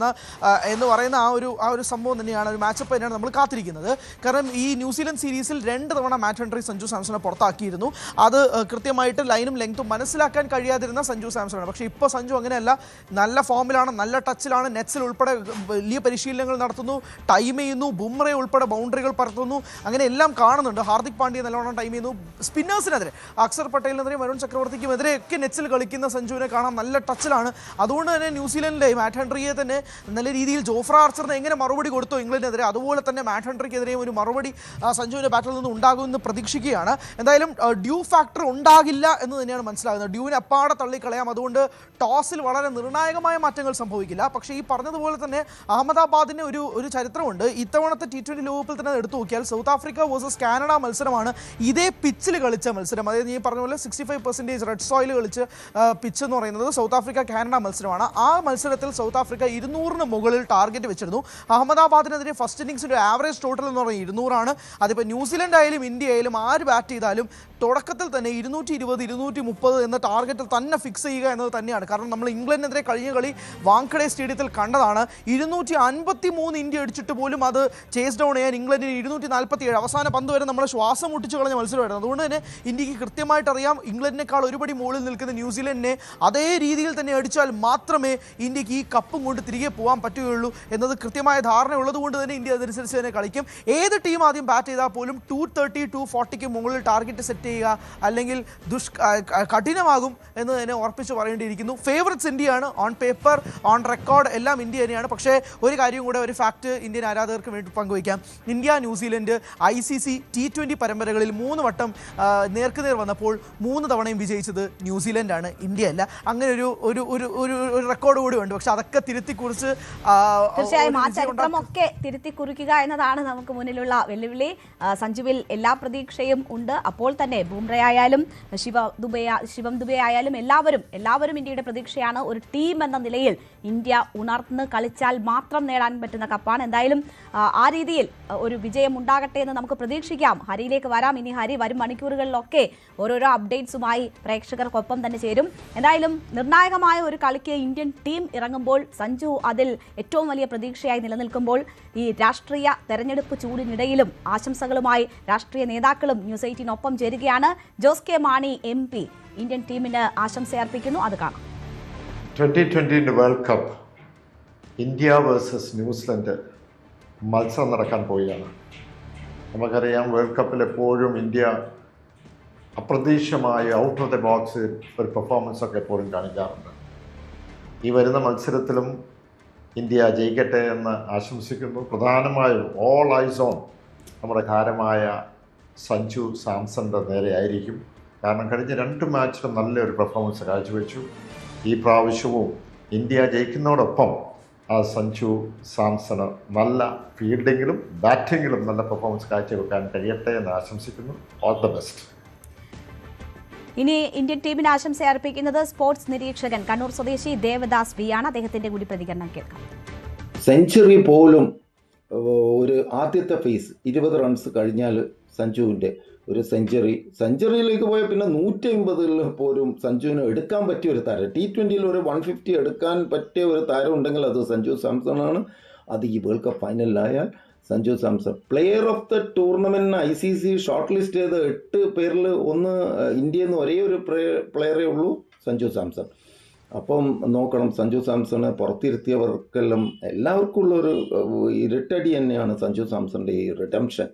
എന്ന് പറയുന്ന ആ ഒരു സംഭവം തന്നെയാണ്, ഒരു മാച്ചപ്പ് തന്നെയാണ് നമ്മൾ കാത്തിരിക്കുന്നത്. കാരണം ഈ ന്യൂസിലൻഡ് സീരീസിൽ 2 തവണ മാറ്റ് ഹെൻറി സഞ്ജു സാംസണെ പുറത്താക്കിയിരുന്നു. അത് കൃത്യമായിട്ട് ലൈനും ലെങ്ത്തും മനസ്സിലാക്കാൻ കഴിയാതിരുന്ന സഞ്ജു സാംസൺ ആണ്. പക്ഷേ ഇപ്പോൾ സഞ്ജു അങ്ങനെയല്ല, നല്ല ഫോമിലാണ്, നല്ല ടച്ചിലാണ്, നെറ്റ്സിൽ ഉൾപ്പെടെ വലിയ പരിശീലനങ്ങൾ നടത്തുന്നു, ടൈം ചെയ്യുന്നു, ബുംറ ഉൾപ്പെടെ ബൗണ്ടറികൾ പറത്തുന്നു, അങ്ങനെ എല്ലാം കാണുന്നുണ്ട്. ഹാർദിക് പാണ്ഡ്യ നല്ലോണം ടൈം ചെയ്യുന്നു. സ്പിന്നേഴ്സിനെതിരെ അക്ഷർ പട്ടേലിനെതിരെ, വരുൺ ചക്രവർത്തിക്കുമെതിരെ ഒക്കെ നെറ്റ്സിൽ കളിക്കുന്ന സഞ്ജുവിനെ കാണാം, നല്ല ടച്ചിലാണ്. അതുകൊണ്ട് തന്നെ ന്യൂസിലൻഡിലെ മാറ്റ് ഹെൻറിയെ തന്നെ നല്ല രീതിയിൽ ജോഫ്ര ആർച്ചറിന് എങ്ങനെ മറുപടി കൊടുത്തോ ഇംഗ്ലണ്ടിനെതിരെ, അതുപോലെ തന്നെ മാറ്റ് ഹെൻറിക്കെതിരെയും ഒരു മറുപടി സഞ്ജുവിൻ്റെ ബാറ്റിൽ നിന്ന് ഉണ്ടാകുമെന്ന് പ്രതീക്ഷിക്കുകയാണ്. എന്തായാലും ഡ്യൂ ഫാക്ടർ ഉണ്ടാകില്ല എന്ന് തന്നെയാണ് മനസ്സിലാകുന്നത്. ഡ്യൂവിനെ അപ്പാടെ തള്ളിക്കളയാം. അതുകൊണ്ട് ടോസിൽ വളരെ നിർണായകമായ മാറ്റങ്ങൾ സംഭവിക്കില്ല. പക്ഷേ ഈ പറഞ്ഞതുപോലെ തന്നെ അഹമ്മദാബാദിന് ഒരു ചരിത്രമുണ്ട്. ഇത്തവണത്തെ T20 ലോകകപ്പിൽ തന്നെ എടുത്തു നോക്കിയാൽ സൗത്ത് ആഫ്രിക്ക വേഴ്സസ് കാനഡ മത്സരമാണ് ഇതേ പിച്ചിൽ കളിച്ച മത്സരം. അതായത് ഈ പറഞ്ഞ പോലെ 65% റെഡ് സോയിൽ കളിച്ച് പിച്ച് എന്ന് പറയുന്നത് സൗത്ത് ആഫ്രിക്ക കാനഡ മത്സരമാണ്. ആ മത്സരത്തിൽ സൗത്ത് ആഫ്രിക്ക 200-ന് മുകളിൽ ടാർഗറ്റ് വെച്ചിരുന്നു. അഹമ്മദാബാദിനെതിരെ ഫസ്റ്റ് ഇന്നിംഗ്സിൻ്റെ ആവറേജ് ടോട്ടൽ എന്ന് പറയുന്നത് 200-ആണ്. അതിപ്പോൾ ന്യൂസിലൻഡ് ആയാലും ഇന്ത്യ ആയാലും ആര് ബാറ്റ് ചെയ്താലും തുടക്കത്തിൽ തന്നെ 220, 230 എന്ന ടാർഗറ്റിൽ തന്നെ ഫിക്സ് ചെയ്യുക എന്നത് തന്നെയാണ്. കാരണം നമ്മൾ ഇംഗ്ലണ്ടിനെതിരെ കഴിഞ്ഞ കളി വാങ്കഡെ സ്റ്റേഡിയത്തിൽ കണ്ടതാണ്. 253 ഇന്ത്യ അടിച്ചിട്ട് പോലും അത് ചേസ് ഡൗൺ ചെയ്യാൻ ഇംഗ്ലണ്ടിന് 247, അവസാന പന്ത് വരെ നമ്മളെ ശ്വാസം മുട്ടിച്ച് കളഞ്ഞ മത്സരമായിരുന്നു. അതുകൊണ്ട് തന്നെ ഇന്ത്യക്ക് കൃത്യമായിട്ട് അറിയാം ഇംഗ്ലണ്ടിനേക്കാൾ ഒരുപടി മുകളിൽ നിൽക്കുന്ന ന്യൂസിലൻഡിനെ അതേ രീതിയിൽ തന്നെ അടിച്ചാൽ മാത്രമേ ഇന്ത്യക്ക് ഈ കപ്പും കൊണ്ട് തിരികെ പോകാൻ പറ്റുകയുള്ളൂ എന്നത് കൃത്യമായ ധാരണ ഉള്ളതുകൊണ്ട് തന്നെ ഇന്ത്യ അതനുസരിച്ച് തന്നെ കളിക്കും. ഏത് ടീം ആദ്യം ബാറ്റ് ചെയ്താൽ പോലും 230, 240 മുകളിൽ ടാർഗറ്റ് സെറ്റ് ചെയ്യുക, അല്ലെങ്കിൽ കഠിനമാകും എന്ന് തന്നെ ഉറപ്പിച്ച് പറയേണ്ടിയിരിക്കുന്നു. ഫേവറേറ്റ്സ് ഇന്ത്യയാണ്, ഓൺ പേപ്പർ, ഓൺ റെക്കോർഡ് എല്ലാം ഇന്ത്യ തന്നെയാണ്. പക്ഷേ ഒരു കാര്യം കൂടെ, ഒരു ഫാക്ട് ഇന്ത്യൻ ആരാധകർക്ക് വേണ്ടി പങ്കുവയ്ക്കാം. ഇന്ത്യ ന്യൂസിലൻഡ് ICC T20 പരമ്പരകളിൽ 3 വട്ടം നേർക്കുനേർ വന്നപ്പോൾ 3 തവണയും വിജയിച്ചത് ന്യൂസിലൻഡാണ്, ഇന്ത്യ അല്ല. അങ്ങനെ ഒരു റെക്കോർഡ് കൂടി ഉണ്ട്. പക്ഷെ അതൊക്കെ തിരുത്തി കുറിച്ച് തീർച്ചയായും ആ ചരിത്രമൊക്കെ തിരുത്തി കുറിക്കുക എന്നതാണ് നമുക്ക് മുന്നിലുള്ള വെല്ലുവിളി. സഞ്ജുവിൽ എല്ലാ പ്രതീക്ഷയും ഉണ്ട്. അപ്പോൾ തന്നെ ബുംറയായാലും ശിവം ദുബെ ആയാലും എല്ലാവരും ഇന്ത്യയുടെ പ്രതീക്ഷയാണ്. ഒരു ടീം എന്ന നിലയിൽ ഇന്ത്യ ഉണർന്ന് കളിച്ചാൽ മാത്രം നേടാൻ പറ്റുന്ന കപ്പാണ്. എന്തായാലും ആ രീതിയിൽ ഒരു വിജയം ഉണ്ടാകട്ടെ എന്ന് നമുക്ക് പ്രതീക്ഷിക്കാം. ഹരിയിലേക്ക് വരാം. ഇനി ഹരി വരും മണിക്കൂറുകളിലൊക്കെ ഓരോരോ അപ്ഡേറ്റ്സുമായി പ്രേക്ഷകർക്കൊപ്പം തന്നെ ചേരും. എന്തായാലും നിർണായകമായ ഒരു കളിക്ക് ഇന്ത്യൻ ടീം ഇറങ്ങുമ്പോൾ സഞ്ജു അതിൽ ഏറ്റവും വലിയ പ്രതീക്ഷയായി നിലനിൽക്കുമ്പോൾ ഈ രാഷ്ട്രീയ തെരഞ്ഞെടുപ്പ് ചൂടിനിടയിലും ആശംസകളുമായി രാഷ്ട്രീയ നേതാക്കളും ന്യൂസ് 18-നൊപ്പം ചേരുകയാണ്. Jose K Mani MP Indian ടീമിന് ആശംസയർപ്പിക്കുന്നു. അത് കാണാം. 2020 world cup India versus New Zealand മത്സരം നടക്കാൻ പോവുകയാണ്. നമുക്കറിയാം, വേൾഡ് കപ്പിൽ എപ്പോഴും ഇന്ത്യ അപ്രതീക്ഷിതമായ ഔട്ട് ഓഫ് ദ ബോക്സ് ഒരു പെർഫോമൻസ് ഒക്കെ എപ്പോഴും കാണിക്കാറുണ്ട്. ഈ വരുന്ന മത്സരത്തിലും ഇന്ത്യ ജയിക്കട്ടെ എന്ന് ആശംസിക്കുന്നു. പ്രധാനമായും ഓൾ ഐസ് ഓൺ നമ്മുടെ താരമായ സഞ്ജു സാംസന്റെ നേരെ ആയിരിക്കും. കാരണം കഴിഞ്ഞ 2 മാച്ചിലും നല്ലൊരു പെർഫോമൻസ് കാഴ്ചവെച്ചു. ഈ പ്രാവശ്യവും ഇന്ത്യ ജയിക്കുന്നതോടൊപ്പം ആ സഞ്ജു സാംസണ് നല്ല ഫീൽഡിങ്ങിലും ബാറ്റിങ്ങിലും നല്ല പെർഫോമൻസ് കാഴ്ചവെക്കാൻ കഴിയട്ടെ എന്ന് ആശംസിക്കുന്നു. All the best. ഇനി ഇന്ത്യൻ ടീമിന് ആശംസ അർപ്പിക്കുന്നത് സ്പോർട്സ് നിരീക്ഷകൻ കണ്ണൂർ സ്വദേശി ദേവദാസ് V ആണ്. അദ്ദേഹത്തിന്റെ കൂടി പ്രതികരണം കേൾക്കാം. സെഞ്ചുറി പോലും ഒരു ആദ്യത്തെ ഫേസ് 20 റൺസ് കഴിഞ്ഞാൽ സഞ്ജുവിൻ്റെ ഒരു സെഞ്ചുറിയിലേക്ക് പോയ പിന്നെ 150 പോലും സഞ്ജുവിന് എടുക്കാൻ പറ്റിയ ഒരു താരം. T20 ഒരു 150 എടുക്കാൻ പറ്റിയ ഒരു താരം ഉണ്ടെങ്കിൽ അത് സഞ്ജു സാംസൺ ആണ്. അത് ഈ വേൾഡ് കപ്പ് ഫൈനലിലായാൽ Sanju Samson player of the ടൂർണമെൻറ്റിന് ICC ഷോർട്ട് ലിസ്റ്റ് ചെയ്ത 8 പേരിൽ ഒന്ന് ഇന്ത്യയിൽ നിന്ന് ഒരേ ഒരു പ്ലെയറേ ഉള്ളൂ, സഞ്ജു സാംസൺ. അപ്പം നോക്കണം, സഞ്ജു സാംസണ് പുറത്തിരുത്തിയവർക്കെല്ലാം എല്ലാവർക്കും ഉള്ളൊരു ഇരട്ടടി തന്നെയാണ് സഞ്ജു സാംസണിൻ്റെ ഈ റിഡംഷൻ.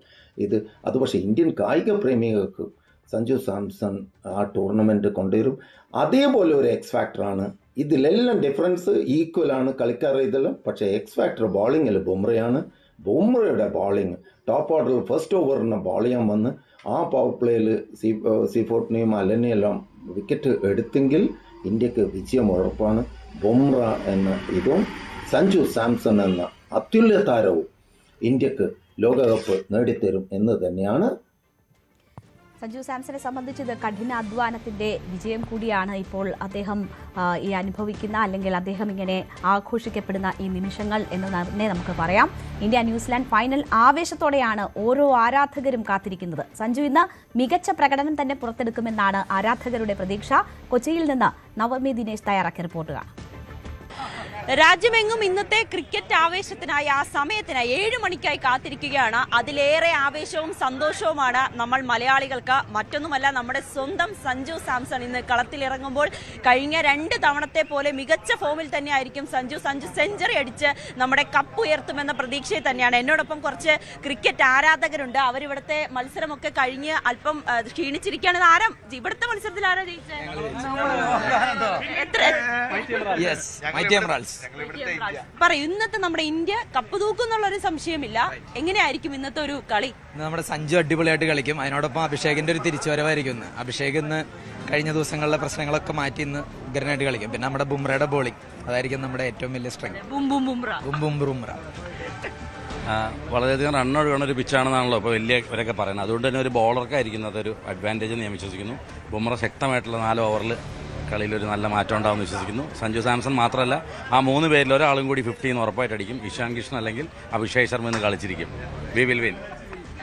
അത് പക്ഷേ ഇന്ത്യൻ കായിക പ്രേമികൾക്ക് സഞ്ജു സാംസൺ ആ ടൂർണമെൻറ്റ് കൊണ്ടുവരും. അതേപോലെ ഒരു എക്സ് ഫാക്ടറാണ്. ഇതിലെല്ലാം ഡിഫറൻസ് ഈക്വലാണ് കളിക്കാരുടെ ഇതെല്ലാം. പക്ഷേ എക്സ് ഫാക്ടർ ബോളിങ്ങിൽ ബുംറയാണ്. ബുംറയുടെ ബോളിങ് ടോപ്പ് ഓർഡറിൽ ഫസ്റ്റ് ഓവറിന് ബോൾ ചെയ്യാൻ വന്ന് ആ പവർ പ്ലേയിൽ സീഫോർട്ടിനെയും അലനെയും എല്ലാം വിക്കറ്റ് എടുത്തെങ്കിൽ ഇന്ത്യക്ക് വിജയം ഉറപ്പാണ്. ബുംറ എന്ന ഇതും സഞ്ജു സാംസൺ എന്ന അത്യുല്യ താരവും ഇന്ത്യക്ക് ലോകകപ്പ് നേടിത്തരും എന്ന് തന്നെയാണ്. സഞ്ജു സാംസനെ സംബന്ധിച്ച് ഇത് കഠിനാധ്വാനത്തിന്റെ വിജയം കൂടിയാണ്. ഇപ്പോൾ അദ്ദേഹം ഈ അനുഭവിക്കുന്ന അല്ലെങ്കിൽ അദ്ദേഹം ഇങ്ങനെ ആഘോഷിക്കപ്പെടുന്ന ഈ നിമിഷങ്ങൾ എന്ന് തന്നെ നമുക്ക് പറയാം. ഇന്ത്യ ന്യൂസിലാൻഡ് ഫൈനൽ ആവേശത്തോടെയാണ് ഓരോ ആരാധകരും കാത്തിരിക്കുന്നത്. സഞ്ജു ഇന്ന് മികച്ച പ്രകടനം തന്നെ പുറത്തെടുക്കുമെന്നാണ് ആരാധകരുടെ പ്രതീക്ഷ. കൊച്ചിയിൽ നിന്ന് നവമി ദിനേശ് തയ്യാറാക്കിയ റിപ്പോർട്ട് കാണാം. രാജ്യമെങ്ങും ഇന്നത്തെ ക്രിക്കറ്റ് ആവേശത്തിനായി ആ സമയത്തിനായി 7 മണിക്കായി കാത്തിരിക്കുകയാണ്. അതിലേറെ ആവേശവും സന്തോഷവുമാണ് നമ്മൾ മലയാളികൾക്ക്. മറ്റൊന്നുമല്ല, നമ്മുടെ സ്വന്തം സഞ്ജു സാംസൺ ഇന്ന് കളത്തിലിറങ്ങുമ്പോൾ കഴിഞ്ഞ 2 തവണത്തെ പോലെ മികച്ച ഫോമിൽ തന്നെയായിരിക്കും സഞ്ജു സെഞ്ചുറി അടിച്ച് നമ്മുടെ കപ്പ് ഉയർത്തുമെന്ന പ്രതീക്ഷയിൽ തന്നെയാണ്. എന്നോടൊപ്പം കുറച്ച് ക്രിക്കറ്റ് ആരാധകരുണ്ട്. അവരിവിടുത്തെ മത്സരമൊക്കെ കഴിഞ്ഞ് അല്പം ക്ഷീണിച്ചിരിക്കുകയാണ്. ഇവിടുത്തെ മത്സരത്തിൽ ആരാ ജയിച്ചത്? പറയൂ, ഇന്നത്തെ നമ്മുടെ ഇന്ത്യ കപ്പ് തൂക്കുന്നുള്ളൊരു സംശയമില്ല. എങ്ങനെയായിരിക്കും ഇന്നത്തെ ഒരു കളി? നമ്മുടെ സഞ്ജു അടിപൊളിയായിട്ട് കളിക്കും. അതിനോടൊപ്പം അഭിഷേകിന്റെ ഒരു തിരിച്ചുവരവായിരിക്കും ഇന്ന്. അഭിഷേക് ഇന്ന് കഴിഞ്ഞ ദിവസങ്ങളിലെ പ്രശ്നങ്ങളൊക്കെ മാറ്റി ഇന്ന് ഉഗ്രനായിട്ട് കളിക്കും. പിന്നെ നമ്മുടെ ബുംറയുടെ ബോളിംഗ് അതായിരിക്കും നമ്മുടെ ഏറ്റവും വലിയ സ്ട്രെങ്ത്. ബുംറ വളരെയധികം റണ്ണൊഴുകുന്ന ഒരു പിച്ചാണെന്നാണല്ലോ ഇപ്പോൾ ഇവരൊക്കെ പറയുന്നത്. അതുകൊണ്ട് തന്നെ ഒരു ബോളർക്കായിരിക്കും അതൊരു അഡ്വാൻറ്റേജ് എന്ന് ഞാൻ വിശ്വസിക്കുന്നു. ബുംറ ശക്തമായിട്ടുള്ള 4 ഓവറിൽ കളിയിലൊരു നല്ല മാറ്റം ഉണ്ടാവുമെന്ന് വിശ്വസിക്കുന്നു. സഞ്ജു സാംസൺ മാത്രമല്ല, ആ 3 പേരിൽ ഒരാളും കൂടി 50 എന്ന് ഉറപ്പായിട്ട് അടിക്കും. ഇഷാൻ കിഷൻ അല്ലെങ്കിൽ അഭിഷേക് ശർമ്മ എന്ന് കളിച്ചിരിക്കും. We will win.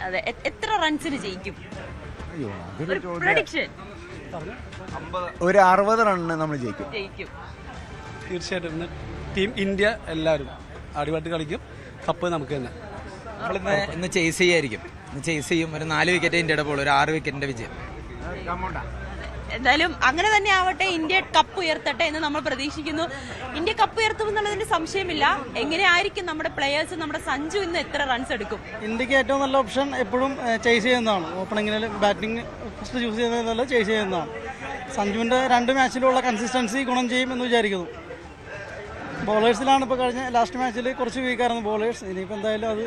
അതെ, എത്ര റൺസിന് ജയിക്കും? ഒരു 60 റണ്ണിന് നമ്മൾ ജയിക്കും. തീർച്ചയായിട്ടും ടീം ഇന്ത്യ എല്ലാവരും അടിപൊളിയായിട്ട് കളിക്കും. കപ്പ് നമുക്ക് തന്നെ. ഇന്ന് ചേസ് ചെയ്യായിരിക്കും. ഇന്ന് ചേസ് ചെയ്യും. ഒരു 4 വിക്കറ്റ് ഇന്ത്യയുടെ ബോൾ, ഒരു 6 വിക്കറ്റിന്റെ വിജയം. എന്തായാലും അങ്ങനെ തന്നെ ആവട്ടെ, ഇന്ത്യ കപ്പ് ഉയർത്തട്ടെ എന്ന് നമ്മൾ പ്രതീക്ഷിക്കുന്നു. ഇന്ത്യ കപ്പ് ഉയർത്തുമെന്നുള്ളതിന് സംശയമില്ല. എങ്ങനെയായിരിക്കും നമ്മുടെ പ്ലെയേഴ്സ്, നമ്മുടെ സഞ്ജു ഇന്ന് എത്ര റൺസ് എടുക്കും? ഇന്ത്യക്ക് ഏറ്റവും നല്ല ഓപ്ഷൻ എപ്പോഴും ചേസ് ചെയ്യുന്നതാണ്. ഓപ്പണിങ്ങിൽ ബാറ്റിംഗ് ഫസ്റ്റ് ചൂസ് ചെയ്യുന്നതല്ല, ചേസ് ചെയ്യുന്നതാണ്. സഞ്ജുവിൻ്റെ 2 മാച്ചിലുള്ള കൺസിസ്റ്റൻസി ഗുണം ചെയ്യും എന്ന് വിചാരിക്കുന്നു. ബോളേഴ്സിലാണ് ഇപ്പോൾ കഴിഞ്ഞ ലാസ്റ്റ് മാച്ചിൽ കുറച്ച് വീക്കായിരുന്നു ബോളേഴ്സ്. ഇനിയിപ്പോൾ എന്തായാലും അത്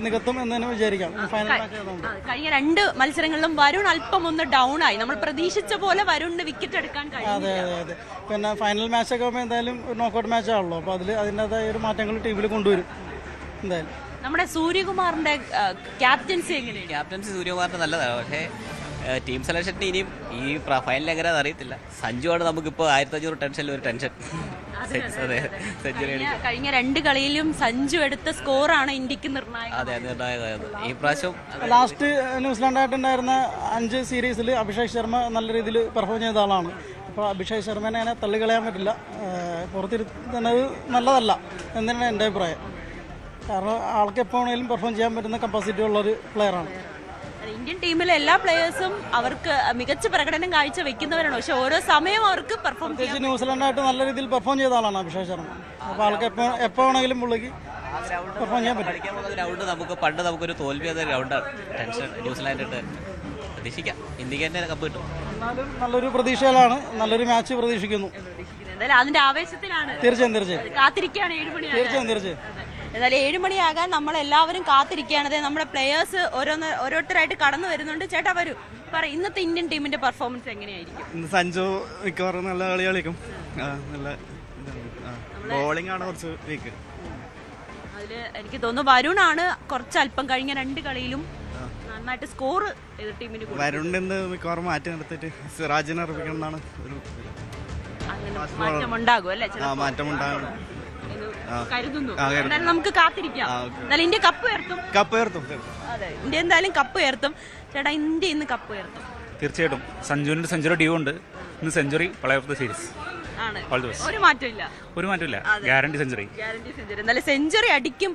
നികത്തും എന്ന് തന്നെ വിചാരിക്കാം. ഫൈനൽ മാച്ച് കഴിഞ്ഞ 2 മത്സരങ്ങളിലും വരുൺ അല്പം ഒന്ന് ഡൗൺ ആയി. നമ്മൾ പ്രതീക്ഷിച്ച പോലെ വരുണിന് വിക്കറ്റ് എടുക്കാൻ കഴിയും. അതെ. പിന്നെ ഫൈനൽ മാച്ചൊക്കെ ആകുമ്പോൾ എന്തായാലും ഒരു നോക്കൗട്ട് മാച്ചാണല്ലോ. അപ്പോൾ അതിൻ്റെതായ ഒരു മാറ്റങ്ങൾ ടീമിൽ കൊണ്ടുവരും എന്തായാലും. നമ്മുടെ സൂര്യകുമാറിന്റെ ക്യാപ്റ്റൻസി എങ്ങനെയാണ്? ക്യാപ്റ്റൻസി സൂര്യകുമാറിന്റെ നല്ലതാണ്. പക്ഷേ ടീം സെലക്ഷന് ഇനിയും ഈ ഫൈനൽ എങ്ങനെയാണെന്ന് അറിയത്തില്ല. സഞ്ജുവാണ് നമുക്കിപ്പോൾ 1500 ടെൻഷനിൽ ഒരു ടെൻഷൻ. അതെ സെഞ്ചുറി അടിക്കും. കഴിഞ്ഞ 2 കളിയിലും സഞ്ജു എടുത്ത സ്കോറാണ് ഇന്ത്യക്ക് നിർണായകം. അതെ നിർണായകമായത്. ഈ പ്രാവശ്യം ലാസ്റ്റ് ന്യൂസിലാൻഡായിട്ടുണ്ടായിരുന്ന 5 സീരീസിൽ അഭിഷേക് ശർമ്മ നല്ല രീതിയിൽ പെർഫോം ചെയ്ത ആളാണ്. അപ്പോൾ അഭിഷേക് ശർമ്മനെ അങ്ങനെ തള്ളിക്കളയാൻ പറ്റില്ല. പുറത്തിരുത്തുന്നത് നല്ലതല്ല എന്നാണ് എൻ്റെ അഭിപ്രായം. കാരണം ആൾക്ക് എപ്പോൾ വേണമെങ്കിലും പെർഫോം ചെയ്യാൻ പറ്റുന്ന കപ്പാസിറ്റി ഉള്ളൊരു പ്ലെയറാണ്. ഇന്ത്യൻ ടീമിലെ എല്ലാ പ്ലേയേഴ്സും അവർക്ക് മികച്ച പ്രകടനം കാഴ്ച വെക്കുന്നവരാണ്. പക്ഷെ ഓരോ സമയം അവർക്ക് പെർഫോം പ്രത്യേകിച്ച് ന്യൂസിലാൻഡായിട്ട് നല്ല രീതിയിൽ പെർഫോം ചെയ്ത ആളാണ് അഭിഷേക് ശർമ്മ. അപ്പോൾ ആൾക്ക് എപ്പോൾ വേണമെങ്കിലും പുള്ളിക്ക് പെർഫോം ചെയ്യാൻ പറ്റും. ഗ്രൗണ്ട് നമുക്കൊരു തോൽവി എന്ന ഗ്രൗണ്ടാണ്. ടെൻഷൻ ന്യൂസിലാൻഡ് പ്രതീക്ഷിക്കാം. ഇന്ത്യക്ക് തന്നെ കപ്പ് കിട്ടും. എന്നാലും നല്ലൊരു പ്രതീക്ഷയിലാണ്. നല്ലൊരു മാച്ച് പ്രതീക്ഷിക്കുന്നു. എന്തായാലും അതിന്റെ ആവേശത്തിലാണ്. തീർച്ചയായും കാത്തിരിക്കുകയാണ് 7 മണി. തീർച്ചയായും എന്നാലും 7 മണിയാകാൻ നമ്മൾ എല്ലാവരും കാത്തിരിക്കുകയാണ്. നമ്മുടെ പ്ലേയേഴ്സ് ഓരോരുത്തരായിട്ട് കടന്നു വരുന്നുണ്ട്. ചേട്ടാ വരൂ, പറ ഇന്നത്തെ ഇന്ത്യൻ ടീമിന്റെ പെർഫോമൻസ് എങ്ങനെയായിരിക്കും? ഇന്ന് സഞ്ജു മിക്കവാറും നല്ല കളി കളിക്കും. നല്ല ബോളിംഗ് ആണ് കുറച്ച് വീക്ക്. അതിൽ എനിക്ക് തോന്നുന്നു വരുണാണ് അല്പം കഴിഞ്ഞ 2 കളിയിലും നന്നായിട്ട് സ്കോർ എതിർ ടീമിന്. വരുണിന് മിക്കവാറും മാറ്റി നിർത്തിയിട്ട് സിറാജിനെ അർപ്പിക്കണം എന്നാണ് ഒരു മാറ്റമുണ്ടാകും അല്ലേ? മാറ്റമുണ്ടാകും കരുതുന്നു. എന്തായാലും നമുക്ക് കാത്തിരിക്കാം. എന്നാലും ഇന്ത്യ കപ്പ് ഉയർത്തും. അതെ, ഇന്ത്യ എന്തായാലും കപ്പ് ഉയർത്തും. ചേട്ടാ, ഇന്ത്യ ഇന്ന് കപ്പ് ഉയർത്തും. തീർച്ചയായിട്ടും. സഞ്ജുവിന്റെ സെഞ്ചുറി ഡ്യൂ ഉണ്ട്. ഇന്ന് century player of the series. ഒരു മാറ്റമില്ല. Guarantee century. എന്നാലും സെഞ്ചുറി അടിക്കും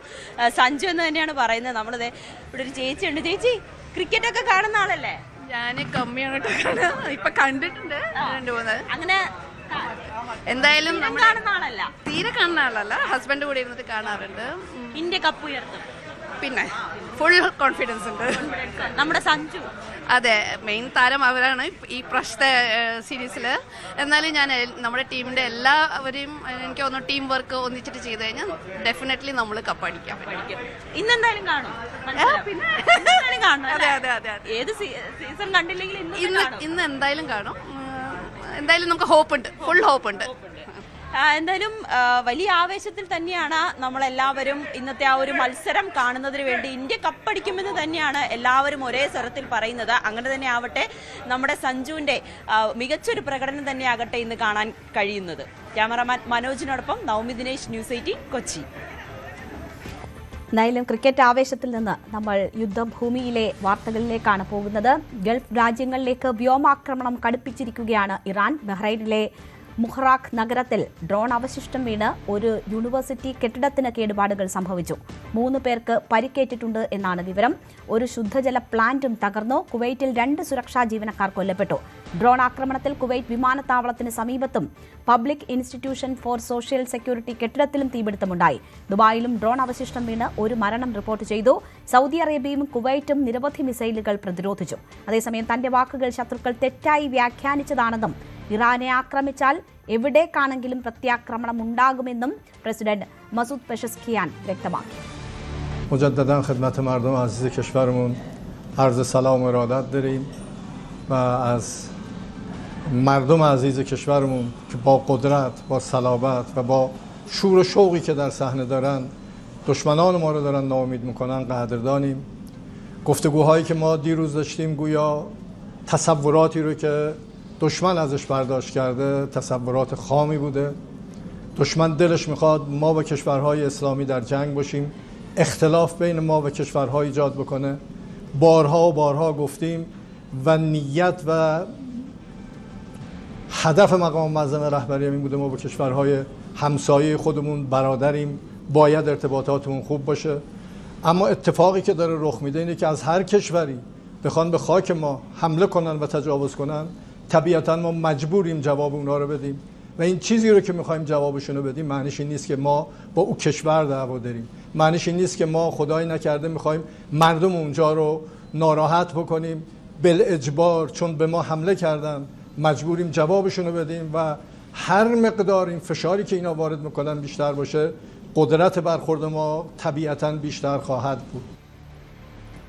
സഞ്ജു എന്ന് തന്നെയാണ് പറയുന്നത്. നമ്മളിത് ഇവിടെ ഒരു ചേച്ചി ഉണ്ട്. ചേച്ചി ക്രിക്കറ്റ് ഒക്കെ കാണുന്ന ആളല്ലേ? ഞാൻ കമ്മിയാണ് ഇപ്പൊ കണ്ടിട്ടുണ്ട്. അങ്ങനെ എന്തായാലും കാണുന്ന ആളല്ല, തീരെ കാണുന്ന ആളല്ല. ഹസ്ബൻഡ് കൂടെ ഇരുന്നിട്ട് കാണാറുണ്ട്. ഇന്ത്യ കപ്പ് ഉയർത്തും. പിന്നെ ഫുൾ കോൺഫിഡൻസ് ഉണ്ട്. നമ്മുടെ സഞ്ജു അതെ, മെയിൻ താരം അവരാണ് ഈ പ്രാവശ്യത്തെ സീരീസിൽ. എന്നാലും ഞാൻ നമ്മുടെ ടീമിന്റെ എല്ലാവരെയും എനിക്ക് തോന്നുന്നു ടീം വർക്ക് ഒന്നിച്ചിട്ട് ചെയ്ത് കഴിഞ്ഞാൽ ഡെഫിനറ്റ്ലി നമ്മൾ കപ്പടിക്കാൻ പറ്റും. ഇന്നെന്തായാലും കാണും. അതെ അതെ അതെ അതെ. ഏത് സീസൺ കണ്ടില്ലെങ്കിൽ ഇന്ന് എന്തായാലും കാണും. എന്തായാലും നമുക്ക് ഹോപ്പുണ്ട്, ഫുൾ ഹോപ്പുണ്ട്. എന്തായാലും വലിയ ആവേശത്തിൽ തന്നെയാണ് നമ്മളെല്ലാവരും ഇന്നത്തെ ആ ഒരു മത്സരം കാണുന്നതിന് വേണ്ടി. ഇന്ത്യ കപ്പടിക്കുമെന്ന് തന്നെയാണ് എല്ലാവരും ഒരേ സ്വരത്തിൽ പറയുന്നത്. അങ്ങനെ തന്നെ ആവട്ടെ, നമ്മുടെ സഞ്ജുവിന്റെ മികച്ചൊരു പ്രകടനം തന്നെ ആകട്ടെ ഇന്ന് കാണാൻ കഴിയുന്നത്. ക്യാമറമാൻ മനോജിനോടൊപ്പം നവമി ദിനേശ്, ന്യൂസ് 18 കൊച്ചി. എന്തായാലും ക്രിക്കറ്റ് ആവേശത്തിൽ നിന്ന് നമ്മൾ യുദ്ധഭൂമിയിലെ വാർത്തകളിലേക്കാണ് പോകുന്നത്. ഗൾഫ് രാജ്യങ്ങളിലേക്ക് വ്യോമാക്രമണം കടുപ്പിച്ചിരിക്കുകയാണ് ഇറാൻ. ബഹ്റൈനിലെ മുഹ്റാഖ് നഗരത്തിൽ ഡ്രോൺ അവശിഷ്ടം വീണ് ഒരു യൂണിവേഴ്സിറ്റി കെട്ടിടത്തിന് കേടുപാടുകൾ സംഭവിച്ചു. 3 പേർക്ക് പരിക്കേറ്റിട്ടുണ്ട് എന്നാണ് വിവരം. ഒരു ശുദ്ധജല പ്ലാന്റും തകർന്നു. കുവൈറ്റിൽ 2 സുരക്ഷാ ജീവനക്കാർ കൊല്ലപ്പെട്ടു. ഡ്രോൺ ആക്രമണത്തിൽ കുവൈറ്റ് വിമാനത്താവളത്തിന് സമീപത്തും public institution for social security കെട്ടിടത്തിലും തീപിടുത്തമുണ്ടായി. ദുബായിലും ഡ്രോൺ അവശിഷ്ടം വീണ് ഒരു മരണം റിപ്പോർട്ട് ചെയ്തു. സൗദി അറേബ്യയും കുവൈറ്റും നിരവധി മിസൈലുകൾ പ്രതിരോധിച്ചു. അതേസമയം തന്റെ വാക്കുകൾ ശത്രുക്കൾ തെറ്റായി വ്യാഖ്യാനിച്ചതാണെന്നും ഇറാനെ ആക്രമിച്ചാൽ എവിടേക്കാണെങ്കിലും പ്രത്യാക്രമണം ഉണ്ടാകുമെന്നും പ്രസിഡന്റ് മസൂദ് പെഷസ്കിയാൻ വ്യക്തമാക്കി. مجددا خدمت مردم عزیز کشورمون عرض سلام و ارادت داریم و از مردم عزیز کشورمون که با قدرت، با صلابت و با شور و شوقی که در صحنه دارن دشمنان ما رو دارن ناامید میکنن قدردانیم. گفتگوهایی که ما دیروز داشتیم گویا تصوراتی رو که دشمن ازش برداشت کرده تصورات خامی بوده. دشمن دلش میخواد ما با کشورهای اسلامی در جنگ باشیم، اختلاف بین ما و کشورها ایجاد بکنه. بارها و بارها گفتیم و نیت و هدف مقام معظم رهبری این بوده ما با کشورهای همسایه خودمون برادریم، باید ارتباطاتمون خوب باشه. اما اتفاقی که داره رخ میده اینه که از هر کشوری بخوان به خاک ما حمله کنن و تجاوز کنن، طبیعتا ما مجبوریم جواب اونها رو بدیم و این چیزی رو که میخوایم جوابشون رو بدیم معنیش این نیست که ما با او کشور دعوا داریم. معنیش این نیست که ما خدای نکرده میخوایم مردم اونجا رو ناراحت بکنیم بالاجبار، چون به ما حمله کردن مجبوریم جوابشون رو بدیم و هر مقدار این فشاری که اینا وارد میکنن بیشتر باشه قدرت برخورد ما طبیعتا بیشتر خواهد بود.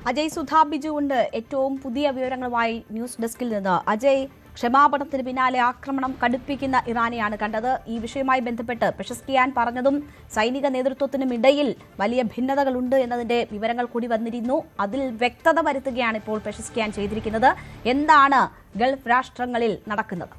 അജയ് സുധാ ബിജു ഉണ്ട് ഏറ്റവും പുതിയ വിവരങ്ങളുമായി ന്യൂസ് ഡെസ്കിൽ നിന്ന്. അജയ്, ക്ഷമാപണത്തിന് പിന്നാലെ ആക്രമണം കടുപ്പിക്കുന്ന ഇറാനെയാണ് കണ്ടത്. ഈ വിഷയവുമായി ബന്ധപ്പെട്ട് പെഷസ്കിയാൻ പറഞ്ഞതും സൈനിക നേതൃത്വത്തിനും ഇടയിൽ വലിയ ഭിന്നതകളുണ്ട് എന്നതിന്റെ വിവരങ്ങൾ കൂടി വന്നിരുന്നു. അതിൽ വ്യക്തത വരുത്തുകയാണ് ഇപ്പോൾ പെഷസ്കിയാൻ ചെയ്തിരിക്കുന്നത്. എന്താണ് ഗൾഫ് രാഷ്ട്രങ്ങളിൽ നടക്കുന്നത്?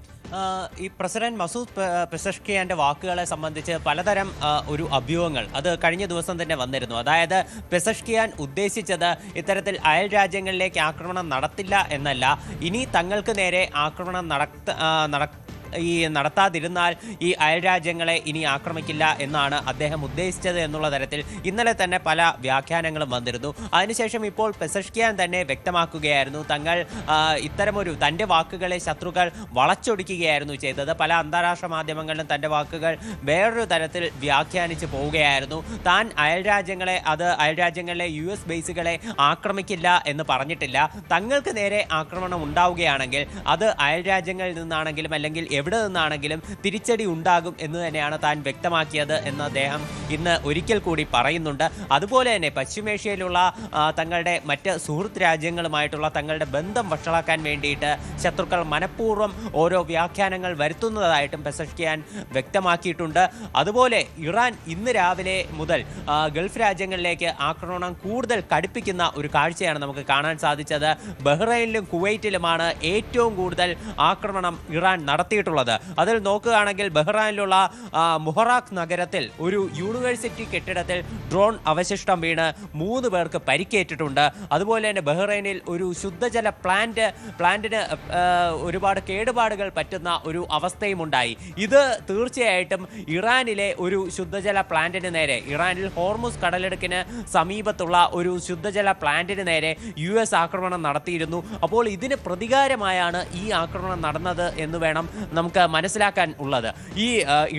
ഈ പ്രസിഡന്റ് മസൂദ് പെസഷ്കിയാന്റെ വാക്കുകളെ സംബന്ധിച്ച് പലതരം ഒരു അഭ്യൂഹങ്ങൾ അത് കഴിഞ്ഞ ദിവസം തന്നെ വന്നിരുന്നു. അതായത് പെസഷ്കിയാൻ ഉദ്ദേശിച്ചത് ഇത്തരത്തിൽ അയൽ രാജ്യങ്ങളിലേക്ക് ആക്രമണം നടത്തില്ല എന്നല്ല, ഇനി തങ്ങൾക്ക് നേരെ ആക്രമണം നടത്താതിരുന്നാൽ ഈ അയൽരാജ്യങ്ങളെ ഇനി ആക്രമിക്കില്ല എന്നാണ് അദ്ദേഹം ഉദ്ദേശിച്ചത് എന്നുള്ള തരത്തിൽ ഇന്നലെ തന്നെ പല വ്യാഖ്യാനങ്ങളും വന്നിരുന്നു. അതിനുശേഷം ഇപ്പോൾ പെസഷ്കിയാൻ തന്നെ വ്യക്തമാക്കുകയായിരുന്നു തങ്ങൾ ഇത്തരമൊരു തൻ്റെ വാക്കുകളെ ശത്രുക്കൾ വളച്ചൊടിക്കുകയായിരുന്നു ചെയ്തത്. പല അന്താരാഷ്ട്ര മാധ്യമങ്ങളിലും തൻ്റെ വാക്കുകൾ വേറൊരു തരത്തിൽ വ്യാഖ്യാനിച്ച് പോവുകയായിരുന്നു. താൻ അയൽരാജ്യങ്ങളിലെ US ബേസുകളെ ആക്രമിക്കില്ല എന്ന് പറഞ്ഞിട്ടില്ല. തങ്ങൾക്ക് നേരെ ആക്രമണം ഉണ്ടാവുകയാണെങ്കിൽ അത് അയൽരാജ്യങ്ങളിൽ നിന്നാണെങ്കിലും അല്ലെങ്കിൽ എവിടെ നിന്നാണെങ്കിലും തിരിച്ചടി ഉണ്ടാകും എന്ന് തന്നെയാണ് താൻ വ്യക്തമാക്കിയത് എന്ന് അദ്ദേഹം ഇന്ന് ഒരിക്കൽ കൂടി പറയുന്നുണ്ട്. അതുപോലെ തന്നെ പശ്ചിമേഷ്യയിലുള്ള തങ്ങളുടെ മറ്റ് സുഹൃത്ത് രാജ്യങ്ങളുമായിട്ടുള്ള തങ്ങളുടെ ബന്ധം വഷളാക്കാൻ വേണ്ടിയിട്ട് ശത്രുക്കൾ മനഃപൂർവ്വം ഓരോ വ്യാഖ്യാനങ്ങൾ വരുത്തുന്നതായിട്ടും പെസഷ്കിയാൻ വ്യക്തമാക്കിയിട്ടുണ്ട്. അതുപോലെ ഇറാൻ ഇന്ന് രാവിലെ മുതൽ ഗൾഫ് രാജ്യങ്ങളിലേക്ക് ആക്രമണം കൂടുതൽ കടുപ്പിക്കുന്ന ഒരു കാഴ്ചയാണ് നമുക്ക് കാണാൻ സാധിച്ചത്. ബഹ്റൈനിലും കുവൈറ്റിലുമാണ് ഏറ്റവും കൂടുതൽ ആക്രമണം ഇറാൻ നടത്തിയിട്ടുള്ളത്. അതിൽ നോക്കുകയാണെങ്കിൽ ബഹ്റൈനിലുള്ള മുഹറാഖ് നഗരത്തിൽ ഒരു യൂണിവേഴ്സിറ്റി കെട്ടിടത്തിൽ ഡ്രോൺ അവശിഷ്ടം വീണ് 3 പേർക്ക് പരിക്കേറ്റിട്ടുണ്ട്. അതുപോലെ തന്നെ ബഹ്റൈനിൽ ഒരു ശുദ്ധജല പ്ലാന്റിന് ഒരുപാട് കേടുപാടുകൾ പറ്റുന്ന ഒരു അവസ്ഥയും ഉണ്ടായി. ഇത് തീർച്ചയായിട്ടും ഇറാനിലെ ഒരു ശുദ്ധജല പ്ലാന്റിന് നേരെ, ഇറാനിൽ ഹോർമുസ് കടലിടുക്കിന് സമീപത്തുള്ള ഒരു ശുദ്ധജല പ്ലാന്റിന് നേരെ US ആക്രമണം നടത്തിയിരുന്നു. അപ്പോൾ ഇതിന് പ്രതികാരമായാണ് ഈ ആക്രമണം നടന്നത് എന്ന് വേണം നമുക്ക് മനസ്സിലാക്കാൻ ഉള്ളത്. ഈ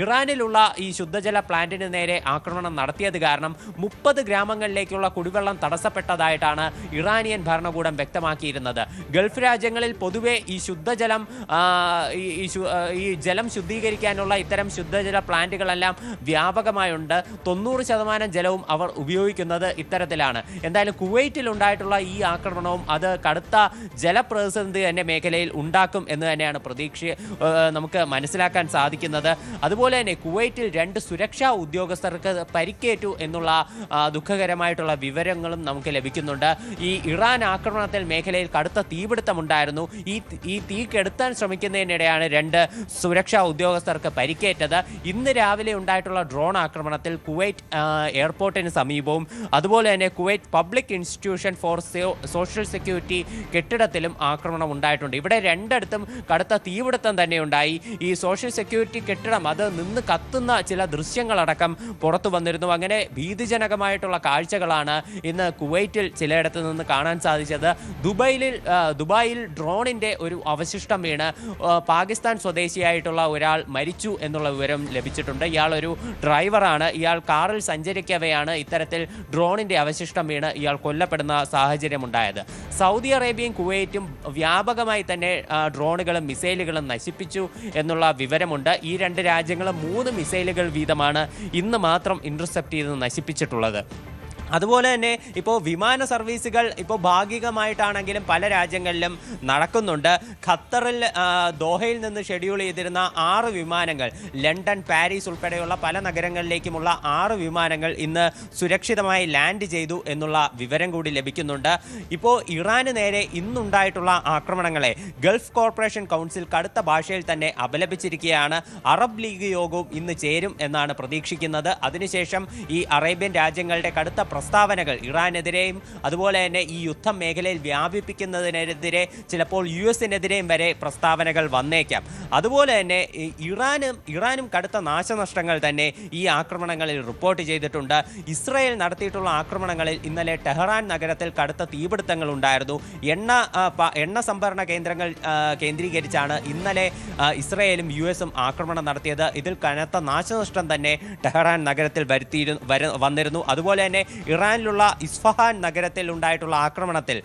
ഇറാനിലുള്ള ഈ ശുദ്ധജല പ്ലാന്റിന് നേരെ ആക്രമണം നടത്തിയത് കാരണം 30 ഗ്രാമങ്ങളിലേക്കുള്ള കുടിവെള്ളം തടസ്സപ്പെട്ടതായിട്ടാണ് ഇറാനിയൻ ഭരണകൂടം വ്യക്തമാക്കിയിരുന്നത്. ഗൾഫ് രാജ്യങ്ങളിൽ പൊതുവെ ഈ ശുദ്ധജലം ഈ ജലം ശുദ്ധീകരിക്കാനുള്ള ഇത്തരം ശുദ്ധജല പ്ലാന്റുകളെല്ലാം വ്യാപകമായുണ്ട്. 90% ജലവും അവർ ഉപയോഗിക്കുന്നത് ഇത്തരത്തിലാണ്. എന്തായാലും കുവൈറ്റിൽ ഉണ്ടായിട്ടുള്ള ഈ ആക്രമണവും അത് കടുത്ത ജലപ്രതിസന്ധി തന്നെ മേഖലയിൽ ഉണ്ടാക്കും എന്ന് തന്നെയാണ് നമുക്ക് മനസ്സിലാക്കാൻ സാധിക്കുന്നത്. അതുപോലെ തന്നെ കുവൈറ്റിൽ 2 സുരക്ഷാ ഉദ്യോഗസ്ഥർക്ക് പരിക്കേറ്റു എന്നുള്ള ദുഃഖകരമായിട്ടുള്ള വിവരങ്ങളും നമുക്ക് ലഭിക്കുന്നുണ്ട്. ഈ ഇറാൻ ആക്രമണത്തിൽ മേഖലയിൽ കടുത്ത തീപിടുത്തമുണ്ടായിരുന്നു. ഈ തീ കെടുത്താൻ ശ്രമിക്കുന്നതിനിടെയാണ് 2 സുരക്ഷാ ഉദ്യോഗസ്ഥർക്ക് പരിക്കേറ്റത്. ഇന്ന് രാവിലെ ഉണ്ടായിട്ടുള്ള ഡ്രോൺ ആക്രമണത്തിൽ കുവൈറ്റ് എയർപോർട്ടിന് സമീപവും അതുപോലെ തന്നെ Kuwait public institution for social security കെട്ടിടത്തിലും ആക്രമണം ഉണ്ടായിട്ടുണ്ട്. ഇവിടെ 2ഇടത്തും കടുത്ത തീപിടുത്തം തന്നെ ഉണ്ടായി. ഈ സോഷ്യൽ സെക്യൂരിറ്റി കെട്ടിടം അത് നിന്ന് കത്തുന്ന ചില ദൃശ്യങ്ങളടക്കം പുറത്തു വന്നിരുന്നു. അങ്ങനെ ഭീതിജനകമായിട്ടുള്ള കാഴ്ചകളാണ് ഇന്ന് കുവൈറ്റിൽ ചിലയിടത്ത് നിന്ന് കാണാൻ സാധിച്ചത്. ദുബായിൽ ഡ്രോണിൻ്റെ ഒരു അവശിഷ്ടം വീണ് പാകിസ്ഥാൻ സ്വദേശിയായിട്ടുള്ള ഒരാൾ മരിച്ചു എന്നുള്ള വിവരം ലഭിച്ചിട്ടുണ്ട്. ഇയാൾ ഒരു ഡ്രൈവറാണ്. ഇയാൾ കാറിൽ സഞ്ചരിക്കവെയാണ് ഇത്തരത്തിൽ ഡ്രോണിൻ്റെ അവശിഷ്ടം വീണ് ഇയാൾ കൊല്ലപ്പെടുന്ന സാഹചര്യമുണ്ടായത്. സൗദി അറേബ്യയും കുവൈറ്റും വ്യാപകമായി തന്നെ ഡ്രോണുകളും മിസൈലുകളും നശിപ്പിച്ചു എന്നുള്ള വിവരമുണ്ട്. ഈ 2 രാജ്യങ്ങളും 3 മിസൈലുകൾ വീതമാണ് ഇന്ന് മാത്രം ഇന്റർസെപ്റ്റ് ചെയ്ത് നശിപ്പിച്ചിട്ടുള്ളത്. അതുപോലെ തന്നെ ഇപ്പോൾ വിമാന സർവീസുകൾ ഇപ്പോൾ ഭാഗികമായിട്ടാണെങ്കിലും പല രാജ്യങ്ങളിലും നടക്കുന്നുണ്ട്. ഖത്തറിൽ ദോഹയിൽ നിന്ന് ഷെഡ്യൂൾ ചെയ്തിരുന്ന 6 വിമാനങ്ങൾ ലണ്ടൻ, പാരീസ് ഉൾപ്പെടെയുള്ള പല നഗരങ്ങളിലേക്കുമുള്ള 6 വിമാനങ്ങൾ ഇന്ന് സുരക്ഷിതമായി ലാൻഡ് ചെയ്തു എന്നുള്ള വിവരം കൂടി ലഭിക്കുന്നുണ്ട്. ഇപ്പോൾ ഇറാന് നേരെ ഇന്നുണ്ടായിട്ടുള്ള ആക്രമണങ്ങളെ ഗൾഫ് കോർപ്പറേഷൻ കൗൺസിൽ കടുത്ത ഭാഷയിൽ തന്നെ അപലപിച്ചിരിക്കുകയാണ്. അറബ് ലീഗ് യോഗവും ഇന്ന് ചേരും എന്നാണ് പ്രതീക്ഷിക്കുന്നത്. അതിനുശേഷം ഈ അറേബ്യൻ രാജ്യങ്ങളുടെ കടുത്ത പ്രസ്താവനകൾ ഇറാനെതിരെയും അതുപോലെ തന്നെ ഈ യുദ്ധം മേഖലയിൽ വ്യാപിപ്പിക്കുന്നതിനെതിരെ ചിലപ്പോൾ US-നെതിരെയും വരെ പ്രസ്താവനകൾ വന്നേക്കാം. അതുപോലെ തന്നെ ഇറാനും കടുത്ത നാശനഷ്ടങ്ങൾ തന്നെ ഈ ആക്രമണങ്ങളിൽ റിപ്പോർട്ട് ചെയ്തിട്ടുണ്ട്. ഇസ്രായേൽ നടത്തിയിട്ടുള്ള ആക്രമണങ്ങളിൽ ഇന്നലെ ടെഹ്റാൻ നഗരത്തിൽ കടുത്ത തീപിടുത്തങ്ങൾ ഉണ്ടായിരുന്നു. എണ്ണ സംഭരണ കേന്ദ്രങ്ങൾ കേന്ദ്രീകരിച്ചാണ് ഇന്നലെ ഇസ്രായേലും US-ഉം ആക്രമണം നടത്തിയത്. ഇതിൽ കനത്ത നാശനഷ്ടം തന്നെ ടെഹ്റാൻ നഗരത്തിൽ വന്നിരുന്നു. അതുപോലെ തന്നെ ഇറാനിലുള്ള ഇസ്ഫഹാൻ നഗരത്തിൽ ഉണ്ടായിട്ടുള്ള ആക്രമണത്തിൽ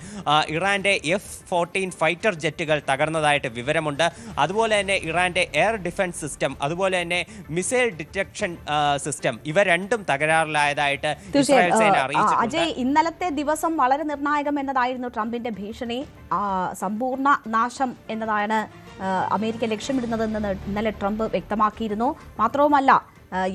ഇറാന്റെ F-14 ഫൈറ്റർ ജെറ്റുകൾ തകർന്നതായിട്ട് വിവരമുണ്ട്. അതുപോലെ തന്നെ ഇറാന്റെ എയർ ഡിഫൻസ് സിസ്റ്റം അതുപോലെ തന്നെ മിസൈൽ ഡിറ്റക്ഷൻ സിസ്റ്റം ഇവ രണ്ടും തകരാറിലായതായിട്ട് ഇസ്രായേൽ സേന അറിയിച്ചിട്ടുണ്ട്. അജയ്, ഇന്നലത്തെ ദിവസം വളരെ നിർണായകം എന്നതായിരുന്നു ട്രംപിന്റെ ഭീഷണി. സമ്പൂർണ്ണ നാശം എന്നതാണ് അമേരിക്ക ലക്ഷ്യമിടുന്നതെന്ന് ഇന്നലെ ട്രംപ് വ്യക്തമാക്കിയിരുന്നു. മാത്രവുമല്ല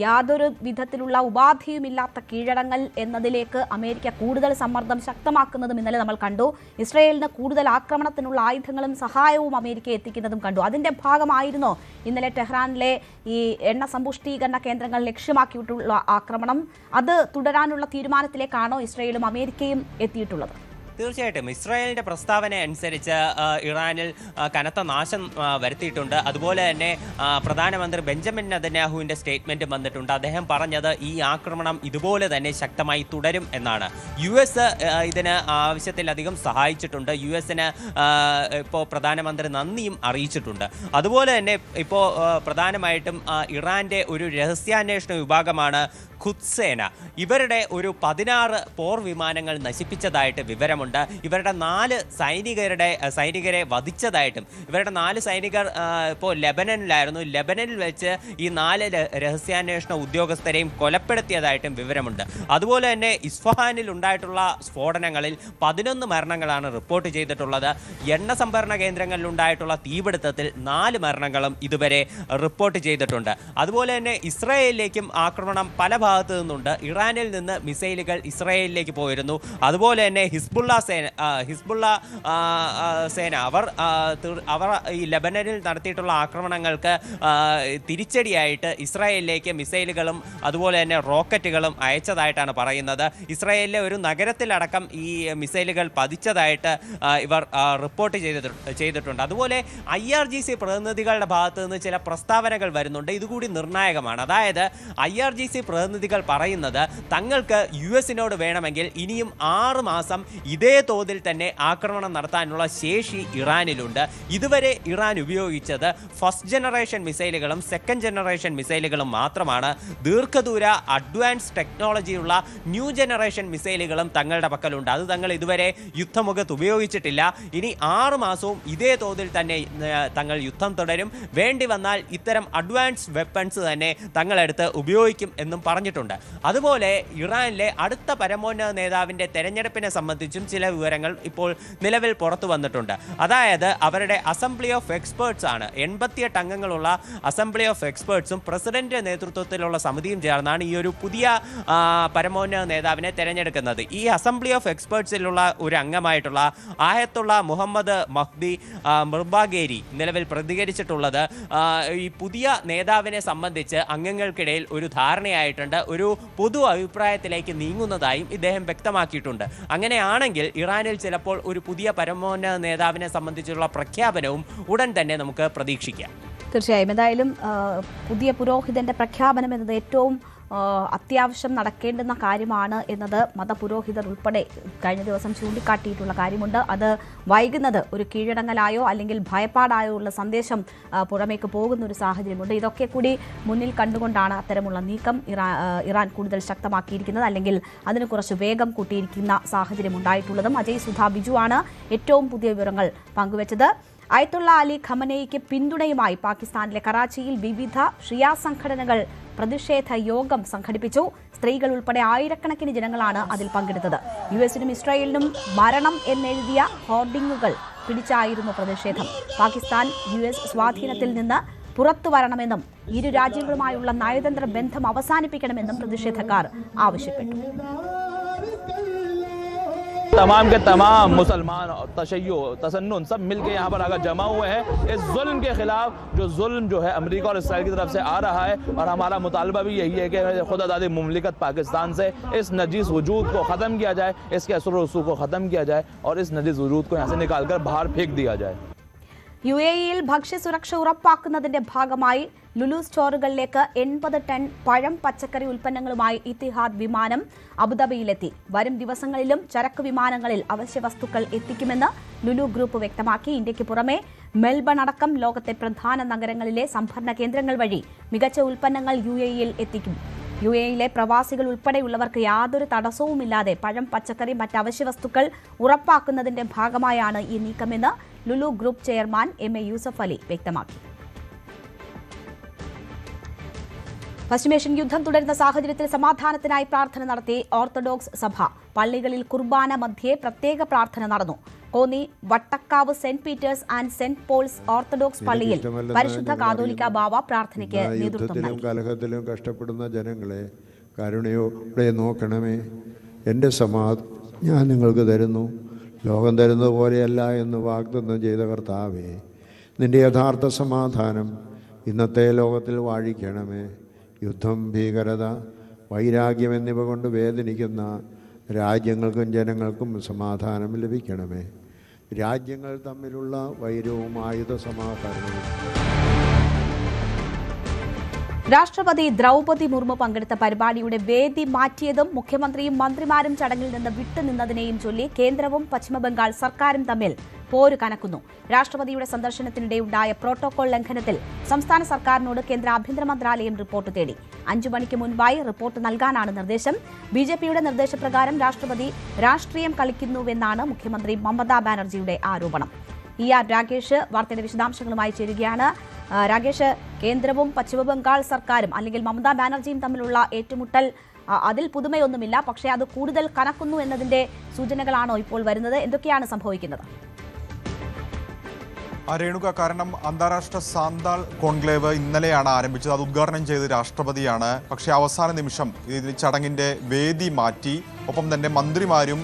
യാതൊരു വിധത്തിലുള്ള ഉപാധിയുമില്ലാത്ത കീഴടങ്ങൽ എന്നതിലേക്ക് അമേരിക്ക കൂടുതൽ സമ്മർദ്ദം ശക്തമാക്കുന്നതും ഇന്നലെ നമ്മൾ കണ്ടു. ഇസ്രയേലിന് കൂടുതൽ ആക്രമണത്തിനുള്ള ആയുധങ്ങളും സഹായവും അമേരിക്ക എത്തിക്കുന്നതും കണ്ടു. അതിന്റെ ഭാഗമായിരുന്നു ഇന്നലെ ടെഹ്റാനിലെ ഈ എണ്ണ സമ്പുഷ്ടീകരണ കേന്ദ്രങ്ങൾ ലക്ഷ്യമാക്കിയിട്ടുള്ള ആക്രമണം. അത് തുടരാനുള്ള തീരുമാനത്തിലേക്കാണോ ഇസ്രയേലും അമേരിക്കയും എത്തിയിട്ടുള്ളത്? തീർച്ചയായിട്ടും ഇസ്രായേലിന്റെ പ്രസ്താവന അനുസരിച്ച് ഇറാനിൽ കനത്ത നാശം വരുത്തിയിട്ടുണ്ട്. അതുപോലെ തന്നെ പ്രധാനമന്ത്രി ബെഞ്ചമിൻ നെതന്യാഹുവിന്റെ സ്റ്റേറ്റ്മെന്റ് വന്നിട്ടുണ്ട്. അദ്ദേഹം പറഞ്ഞത് ഈ ആക്രമണം ഇതുപോലെ തന്നെ ശക്തമായി തുടരും എന്നാണ്. US ഇതിന് ആവശ്യത്തിലധികം സഹായിച്ചിട്ടുണ്ട്. US-ന് ഇപ്പോൾ പ്രധാനമന്ത്രി നന്ദിയും അറിയിച്ചിട്ടുണ്ട്. അതുപോലെ തന്നെ ഇപ്പോൾ പ്രധാനമായിട്ടും ഇറാന്റെ ഒരു രഹസ്യാന്വേഷണ വിഭാഗമാണ് ഖുദ്സ് സേന. ഇവരുടെ ഒരു 16 പോർ വിമാനങ്ങൾ നശിപ്പിച്ചതായിട്ട് വിവരമുണ്ട്. ഇവരുടെ 4 സൈനികരെ വധിച്ചതായിട്ടും ഇവരുടെ 4 സൈനികർ ഇപ്പോൾ ലെബനനിലായിരുന്നു. ലെബനനിൽ വെച്ച് ഈ 4 രഹസ്യാന്വേഷണ ഉദ്യോഗസ്ഥരെയും കൊലപ്പെടുത്തിയതായിട്ടും വിവരമുണ്ട്. അതുപോലെ തന്നെ ഇസ്ഫഹാനിൽ ഉണ്ടായിട്ടുള്ള സ്ഫോടനങ്ങളിൽ 11 മരണങ്ങളാണ് റിപ്പോർട്ട് ചെയ്തിട്ടുള്ളത്. എണ്ണ സംഭരണ കേന്ദ്രങ്ങളിൽ ഉണ്ടായിട്ടുള്ള തീപിടുത്തത്തിൽ 4 മരണങ്ങളും ഇതുവരെ റിപ്പോർട്ട് ചെയ്തിട്ടുണ്ട്. അതുപോലെ തന്നെ ഇസ്രായേലിലേക്കും ആക്രമണം പല ഭാഗത്തു നിന്നുണ്ട്. ഇറാനിൽ നിന്ന് മിസൈലുകൾ ഇസ്രായേലിലേക്ക് പോയിരുന്നു. അതുപോലെ തന്നെ ഹിസ്ബുള്ള സേന അവർ ഈ ലെബനനിൽ നടത്തിയിട്ടുള്ള ആക്രമണങ്ങൾക്ക് തിരിച്ചടിയായിട്ട് ഇസ്രായേലിലേക്ക് മിസൈലുകളും അതുപോലെ തന്നെ റോക്കറ്റുകളും അയച്ചതായിട്ടാണ് പറയുന്നത്. ഇസ്രായേലിലെ ഒരു നഗരത്തിലടക്കം ഈ മിസൈലുകൾ പതിച്ചതായിട്ട് ഇവർ റിപ്പോർട്ട് ചെയ്തിട്ടുണ്ട്. അതുപോലെ IRGC പ്രതിനിധികളുടെ ഭാഗത്ത് നിന്ന് ചില പ്രസ്താവനകൾ വരുന്നുണ്ട്. ഇതുകൂടി നിർണായകമാണ്. അതായത് IRGC പ്രതിനിധികൾ പറയുന്നത് തങ്ങൾക്ക് US-നോട് വേണമെങ്കിൽ ഇനിയും 6 മാസം ഇതേ തോതിൽ തന്നെ ആക്രമണം നടത്താനുള്ള ശേഷി ഇറാനിലുണ്ട്. ഇതുവരെ ഇറാൻ ഉപയോഗിച്ചത് ഫസ്റ്റ് ജനറേഷൻ മിസൈലുകളും സെക്കൻഡ് ജനറേഷൻ മിസൈലുകളും മാത്രമാണ്. ദീർഘദൂര അഡ്വാൻസ് ടെക്നോളജിയുള്ള ന്യൂ ജനറേഷൻ മിസൈലുകളും തങ്ങളുടെ പക്കലുണ്ട്. അത് തങ്ങൾ ഇതുവരെ യുദ്ധമുഖത്ത് ഉപയോഗിച്ചിട്ടില്ല. ഇനി 6 മാസവും ഇതേ തോതിൽ തന്നെ തങ്ങൾ യുദ്ധം തുടരും. വേണ്ടി വന്നാൽ ഇത്തരം അഡ്വാൻസ് വെപ്പൺസ് തന്നെ തങ്ങളെടുത്ത് ഉപയോഗിക്കും എന്നും പറഞ്ഞിട്ടുണ്ട്. അതുപോലെ ഇറാനിലെ അടുത്ത പരമോന്നത നേതാവിൻ്റെ തെരഞ്ഞെടുപ്പിനെ സംബന്ധിച്ചും ചില വിവരങ്ങൾ ഇപ്പോൾ നിലവിൽ പുറത്തു വന്നിട്ടുണ്ട്. അതായത് അവരുടെ അസംബ്ലി ഓഫ് എക്സ്പേർട്സ് ആണ്. 88 അംഗങ്ങളുള്ള അസംബ്ലി ഓഫ് എക്സ്പേർട്സും പ്രസിഡന്റ് നേതൃത്വത്തിലുള്ള സമിതിയും ചേർന്നാണ് ഈ ഒരു പുതിയ പരമോന്നത നേതാവിനെ തിരഞ്ഞെടുക്കുന്നത്. ഈ അസംബ്ലി ഓഫ് എക്സ്പേർട്സിലുള്ള ഒരു അംഗമായിട്ടുള്ള ആയത്തുള്ള മുഹമ്മദ് മഹ്ദി മിർബാഗേരി നിലവിൽ പ്രതികരിച്ചിട്ടുള്ളത് ഈ പുതിയ നേതാവിനെ സംബന്ധിച്ച് അംഗങ്ങൾക്കിടയിൽ ഒരു ധാരണയായിട്ടുണ്ട്, ഒരു പൊതു അഭിപ്രായത്തിലേക്ക് നീങ്ങുന്നതായും ഇദ്ദേഹം വ്യക്തമാക്കിയിട്ടുണ്ട്. അങ്ങനെയാണെങ്കിൽ ഇറാനിൽ ചിലപ്പോൾ ഒരു പുതിയ പരമോന്നത നേതാവിനെ സംബന്ധിച്ചുള്ള പ്രഖ്യാപനവും ഉടൻ തന്നെ നമുക്ക് പ്രതീക്ഷിക്കാം. തീർച്ചയായും എന്തായാലും പുതിയ പുരോഹിതന്റെ പ്രഖ്യാപനം എന്നത് ഏറ്റവും അത്യാവശ്യം നടക്കേണ്ടുന്ന കാര്യമാണ് എന്നത് മതപുരോഹിതർ ഉൾപ്പെടെ കഴിഞ്ഞ ദിവസം ചൂണ്ടിക്കാട്ടിയിട്ടുള്ള കാര്യമുണ്ട്. അത് വൈകുന്നത് ഒരു കീഴടങ്ങലായോ അല്ലെങ്കിൽ ഭയപ്പാടായോ ഉള്ള സന്ദേശം പുറമേക്ക് പോകുന്ന ഒരു സാഹചര്യമുണ്ട്. ഇതൊക്കെ കൂടി മുന്നിൽ കണ്ടുകൊണ്ടാണ് അത്തരമുള്ള നീക്കം ഇറാൻ കൂടുതൽ ശക്തമാക്കിയിരിക്കുന്നത്, അല്ലെങ്കിൽ അതിന് കുറച്ച് വേഗം കൂട്ടിയിരിക്കുന്ന സാഹചര്യം ഉണ്ടായിട്ടുള്ളതും. അജയ് സുധ ബിജു ആണ് ഏറ്റവും പുതിയ വിവരങ്ങൾ പങ്കുവച്ചത്. അയത്തുള്ള അലി ഖമനേയിക്ക് പിന്തുണയുമായി പാകിസ്ഥാനിലെ കറാച്ചിയിൽ വിവിധ ഷിയ സംഘടനകൾ പ്രതിഷേധ യോഗം സംഘടിപ്പിച്ചു. സ്ത്രീകൾ ഉൾപ്പെടെ ആയിരക്കണക്കിന് ജനങ്ങളാണ് അതിൽ പങ്കെടുത്തത്. US-നും ഇസ്രായേലിനും മരണം എന്നെഴുതിയ ഹോർഡിങ്ങുകൾ പിടിച്ചായിരുന്നു പ്രതിഷേധം. പാകിസ്ഥാൻ US സ്വാധീനത്തിൽ നിന്ന് പുറത്തു വരണമെന്നും ഇരു രാജ്യങ്ങളുമായുള്ള നയതന്ത്ര ബന്ധം അവസാനിപ്പിക്കണമെന്നും പ്രതിഷേധക്കാർ ആവശ്യപ്പെട്ടു. तमाम के तमाम मुसलमान तशय्यो तसन्नुन सब मिलके यहाँ पर अगर जमा हुए हैं इस जुल्म के खिलाफ, जो जुल्म जो है अमेरिका और इसराइल की तरफ से आ रहा है। और हमारा मुतालबा भी यही है कि खुदादादी मुमलिकत पाकिस्तान से इस नजीस वजूद को ख़त्म किया जाए, इसके असर रसूख को ख़त्म किया जाए और इस नजीस वजूद को यहाँ से निकाल कर बाहर फेंक दिया जाए. UAE-യിൽ ഭക്ഷ്യസുരക്ഷ ഉറപ്പാക്കുന്നതിന്റെ ഭാഗമായി ലുലു സ്റ്റോറുകളിലേക്ക് 80 ടൺ പഴം പച്ചക്കറി ഉൽപ്പന്നങ്ങളുമായി ഇത്തിഹാദ് വിമാനം അബുദാബിയിലെത്തി. വരും ദിവസങ്ങളിലും ചരക്ക് വിമാനങ്ങളിൽ അവശ്യ വസ്തുക്കൾ എത്തിക്കുമെന്ന് ലുലു ഗ്രൂപ്പ് വ്യക്തമാക്കി. ഇന്ത്യക്ക് പുറമെ മെൽബൺ അടക്കം ലോകത്തെ പ്രധാന നഗരങ്ങളിലെ സംഭരണ കേന്ദ്രങ്ങൾ വഴി മികച്ച ഉൽപ്പന്നങ്ങൾ UAE-യിൽ എത്തിക്കും. UAE-യിലെ പ്രവാസികൾ ഉൾപ്പെടെയുള്ളവർക്ക് യാതൊരു തടസ്സവുമില്ലാതെ പഴം പച്ചക്കറി മറ്റ് അവശ്യ വസ്തുക്കൾ ഉറപ്പാക്കുന്നതിന്റെ ഭാഗമായാണ് ഈ നീക്കമെന്ന് Lulu group chairman MA Yusuff Ali വ്യക്തമാക്കി. പശ്ചിമേഷ്യൻ യുദ്ധം തുടരുന്ന സാഹചര്യത്തിൽ സമാധാനത്തിനായി പ്രാർത്ഥന നടത്തി ഓർത്തഡോക്സ് സഭ. പള്ളികളിൽ കുർബാന മധ്യേ പ്രത്യേക പ്രാർത്ഥന നടന്നു. Konni Vattakkavu saint Peter's and saint Paul's orthodox പള്ളിയിൽ പരിശുദ്ധ കാതോലിക്ക ബാവ പ്രാർത്ഥനയ്ക്ക് നേതൃത്വം നൽകി. കലഹത്തിലും കഷ്ടപ്പെടുന്ന ജനങ്ങളെ കരുണയോടെ നോക്കണമേ. എൻ്റെ സമാധാനം ഞാൻ നിങ്ങൾക്ക് തരുന്നു, ലോകം തരുന്നത് പോലെയല്ല എന്ന് വാഗ്ദത്തം ചെയ്ത കർത്താവേ, നിൻ്റെ യഥാർത്ഥ സമാധാനം ഇന്നത്തെ ലോകത്തിൽ വാഴിക്കണമേ. യുദ്ധം, ഭീകരത, വൈരാഗ്യം എന്നിവ കൊണ്ട് വേദനിക്കുന്ന രാജ്യങ്ങൾക്കും ജനങ്ങൾക്കും സമാധാനം ലഭിക്കണമേ. രാജ്യങ്ങൾ തമ്മിലുള്ള വൈരവും ആയുധ സമാഹരണവും. രാഷ്ട്രപതി ദ്രൗപദി മുർമു പങ്കെടുത്ത പരിപാടിയുടെ വേദി മാറ്റിയതും മുഖ്യമന്ത്രിയും മന്ത്രിമാരും ചടങ്ങിൽ നിന്ന് വിട്ടുനിന്നതിനെയും ചൊല്ലി കേന്ദ്രവും പശ്ചിമബംഗാൾ സർക്കാരും തമ്മിൽ പോര് കനക്കുന്നു. രാഷ്ട്രപതിയുടെ സന്ദർശനത്തിനിടെയുണ്ടായ പ്രോട്ടോകോൾ ലംഘനത്തിൽ സംസ്ഥാന സർക്കാരിനോട് കേന്ദ്ര ആഭ്യന്തര മന്ത്രാലയം റിപ്പോർട്ട് തേടി. 5 മണിക്ക് മുൻപായി റിപ്പോർട്ട് നൽകാനാണ് നിർദ്ദേശം. ബിജെപിയുടെ നിർദ്ദേശപ്രകാരം രാഷ്ട്രപതി രാഷ്ട്രീയം കളിക്കുന്നുവെന്നാണ് മുഖ്യമന്ത്രി മമതാ ബാനർജിയുടെ ആരോപണം. ER രാകേഷ് വാർത്തയുടെ വിശദാംശങ്ങളുമായി ചേരുകയാണ്. രാകേഷ്, കേന്ദ്രവും പശ്ചിമബംഗാൾ സർക്കാരും അല്ലെങ്കിൽ മമതാ ബാനർജിയും തമ്മിലുള്ള ഏറ്റുമുട്ടൽ, അതിൽ പുതുമയൊന്നുമില്ല, പക്ഷേ അത് കൂടുതൽ കനക്കുന്നു എന്നതിന്റെ സൂചനകളാണോ ഇപ്പോൾ വരുന്നത്? എന്തൊക്കെയാണ് സംഭവിക്കുന്നത്? രേണുക, കാരണം അന്താരാഷ്ട്ര സാന്താൾ കോൺക്ലേവ് ഇന്നലെയാണ് ആരംഭിച്ചത്. അത് ഉദ്ഘാടനം ചെയ്ത് രാഷ്ട്രപതിയാണ്. പക്ഷേ അവസാന നിമിഷം ഇതിൽ ചടങ്ങിൻ്റെ വേദി മാറ്റി. ഒപ്പം തന്നെ മന്ത്രിമാരും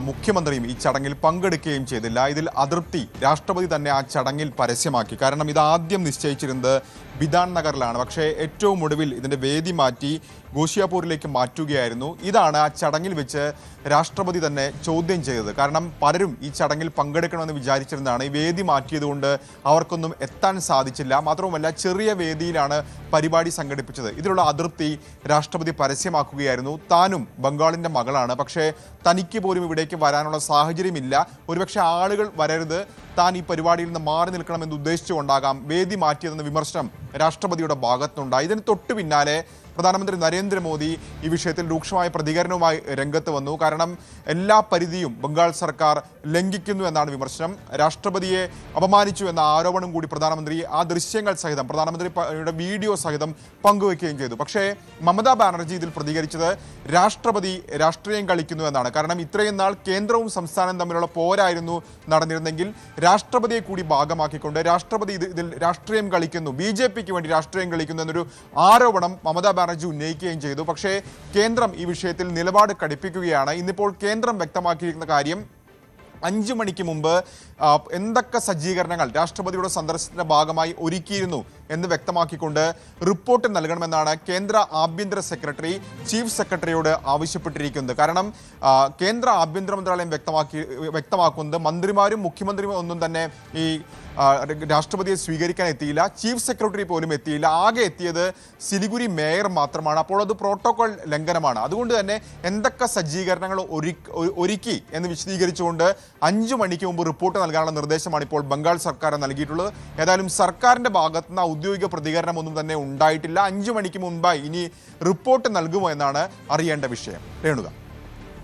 മുഖ്യമന്ത്രിയും ഈ ചടങ്ങിൽ പങ്കെടുക്കുകയും ചെയ്തില്ല. ഇതിൽ അതൃപ്തി രാഷ്ട്രപതി തന്നെ ആ ചടങ്ങിൽ പരസ്യമാക്കി. കാരണം ഇത് ആദ്യം നിശ്ചയിച്ചിരുന്നത് ബിധാൻ നഗറിലാണ്. പക്ഷേ ഏറ്റവും ഒടുവിൽ ഇതിൻ്റെ വേദി മാറ്റി ഗോഷിയാപൂരിലേക്ക് മാറ്റുകയായിരുന്നു. ഇതാണ് ആ ചടങ്ങിൽ വെച്ച് രാഷ്ട്രപതി തന്നെ ചോദ്യം ചെയ്തത്. കാരണം പലരും ഈ ചടങ്ങിൽ പങ്കെടുക്കണമെന്ന് വിചാരിച്ചിരുന്നതാണ്. ഈ വേദി മാറ്റിയതുകൊണ്ട് അവർക്കൊന്നും എത്താൻ സാധിച്ചില്ല. മാത്രവുമല്ല, ചെറിയ വേദിയിലാണ് പരിപാടി സംഘടിപ്പിച്ചത്. ഇതിലുള്ള അതൃപ്തി രാഷ്ട്രപതി പരസ്യമാക്കുകയായിരുന്നു. താനും ബംഗാളിൻ്റെ മകളാണ്, പക്ഷേ തനിക്ക് പോലും ഇവിടേക്ക് വരാനുള്ള സാഹചര്യമില്ല. ഒരുപക്ഷെ ആളുകൾ വരരുത്, താൻ ഈ പരിപാടിയിൽ നിന്ന് മാറി നിൽക്കണമെന്ന് ഉദ്ദേശിച്ചുകൊണ്ടാകാം വേദി മാറ്റിയതെന്ന വിമർശനം രാഷ്ട്രപതിയുടെ ഭാഗത്തുണ്ടായി. ഇതിന് തൊട്ടു പിന്നാലെ പ്രധാനമന്ത്രി നരേന്ദ്രമോദി ഈ വിഷയത്തിൽ രൂക്ഷമായ പ്രതികരണവുമായി രംഗത്ത് വന്നു. കാരണം എല്ലാ പരിധിയും ബംഗാൾ സർക്കാർ ലംഘിക്കുന്നു എന്നാണ് വിമർശനം. രാഷ്ട്രപതിയെ അപമാനിച്ചു എന്ന ആരോപണം കൂടി പ്രധാനമന്ത്രി ആ ദൃശ്യങ്ങൾ സഹിതം, പ്രധാനമന്ത്രിയുടെ വീഡിയോ സഹിതം പങ്കുവയ്ക്കുകയും ചെയ്തു. പക്ഷേ മമതാ ബാനർജി ഇതിൽ പ്രതികരിച്ചത് രാഷ്ട്രപതി രാഷ്ട്രീയം കളിക്കുന്നു എന്നാണ്. കാരണം ഇത്രയും നാൾ കേന്ദ്രവും സംസ്ഥാനവും തമ്മിലുള്ള പോരായിരുന്നു നടന്നിരുന്നെങ്കിൽ രാഷ്ട്രപതിയെ കൂടി ഭാഗമാക്കിക്കൊണ്ട് രാഷ്ട്രപതി ഇതിൽ രാഷ്ട്രീയം കളിക്കുന്നു, BJPക്ക് വേണ്ടി രാഷ്ട്രീയം കളിക്കുന്നു എന്നൊരു ആരോപണം മമതാ ബാനർജി ഉന്നയിക്കുകയും ചെയ്തു. പക്ഷേ കേന്ദ്രം ഈ വിഷയത്തിൽ നിലപാട് കടുപ്പിക്കുകയാണ്. ഇന്നിപ്പോൾ കേന്ദ്രം വ്യക്തമാക്കിയിരിക്കുന്ന കാര്യം 5 മണിക്ക് മുമ്പ് എന്തൊക്കെ സജ്ജീകരണങ്ങൾ രാഷ്ട്രപതിയുടെ സന്ദർശനത്തിന്റെ ഭാഗമായി ഒരുക്കിയിരുന്നു എന്ന് വ്യക്തമാക്കിക്കൊണ്ട് റിപ്പോർട്ട് നൽകണമെന്നാണ് കേന്ദ്ര ആഭ്യന്തര സെക്രട്ടറി ചീഫ് സെക്രട്ടറിയോട് ആവശ്യപ്പെട്ടിരിക്കുന്നത്. കാരണം കേന്ദ്ര ആഭ്യന്തര മന്ത്രാലയം വ്യക്തമാക്കുന്നത് മന്ത്രിമാരും മുഖ്യമന്ത്രിയും ഒന്നും തന്നെ ഈ രാഷ്ട്രപതിയെ സ്വീകരിക്കാൻ എത്തിയില്ല. ചീഫ് സെക്രട്ടറി പോലും എത്തിയില്ല. ആകെ എത്തിയത് സിലിഗുരി മേയർ മാത്രമാണ്. അപ്പോൾ അത് പ്രോട്ടോകോൾ ലംഘനമാണ്. അതുകൊണ്ട് തന്നെ എന്തൊക്കെ സജ്ജീകരണങ്ങൾ ഒരുക്കി എന്ന് വിശദീകരിച്ചുകൊണ്ട് 5 മണിക്ക് മുമ്പ് റിപ്പോർട്ട് നൽകാനുള്ള നിർദ്ദേശമാണ് ഇപ്പോൾ ബംഗാൾ സർക്കാർ നൽകിയിട്ടുള്ളത്. ഏതായാലും സർക്കാരിൻ്റെ ഭാഗത്തുനിന്ന് ഔദ്യോഗിക പ്രതികരണമൊന്നും തന്നെ ഉണ്ടായിട്ടില്ല. 5 മണിക്ക് മുൻപായി ഇനി റിപ്പോർട്ട് നൽകുമോ എന്നാണ് അറിയേണ്ട വിഷയം. രേണുക,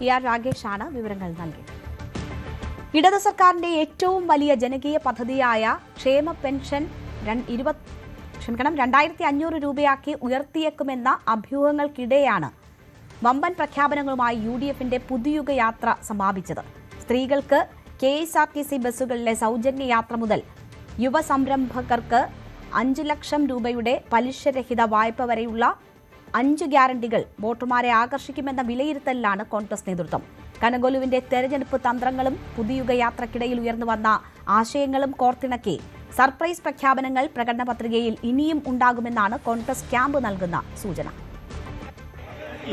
ER രാകേഷാണ് വിവരങ്ങൾ നൽകിയത്. ഇടത് സർക്കാരിന്റെ ഏറ്റവും വലിയ ജനകീയ പദ്ധതിയായ ക്ഷേമ പെൻഷൻ 2500 രൂപയാക്കി ഉയർത്തിയേക്കുമെന്ന അഭ്യൂഹങ്ങൾക്കിടെയാണ് വമ്പൻ പ്രഖ്യാപനങ്ങളുമായി UDFന്റെ പുതുയുഗ യാത്ര സമാപിച്ചത്. സ്ത്രീകൾക്ക് KSRTC ബസ്സുകളിലെ സൗജന്യ യാത്ര മുതൽ യുവ സംരംഭകർക്ക് 5 ലക്ഷം രൂപയുടെ പലിശരഹിത വായ്പ വരെയുള്ള 5 ഗ്യാരണ്ടികൾ വോട്ടർമാരെ ആകർഷിക്കുമെന്ന വിലയിരുത്തലിലാണ് കോൺഗ്രസ് നേതൃത്വം. കനഗോലുവിന്റെ തെരഞ്ഞെടുപ്പ് തന്ത്രങ്ങളും പുതുയുഗ യാത്രക്കിടയിൽ ഉയർന്നു വന്ന ആശയങ്ങളും കോർത്തിണക്കി സർപ്രൈസ് പ്രഖ്യാപനങ്ങൾ പ്രകടന പത്രികയിൽ ഇനിയും ഉണ്ടാകുമെന്നാണ് കോൺഗ്രസ് ക്യാമ്പ് നൽകുന്ന സൂചന.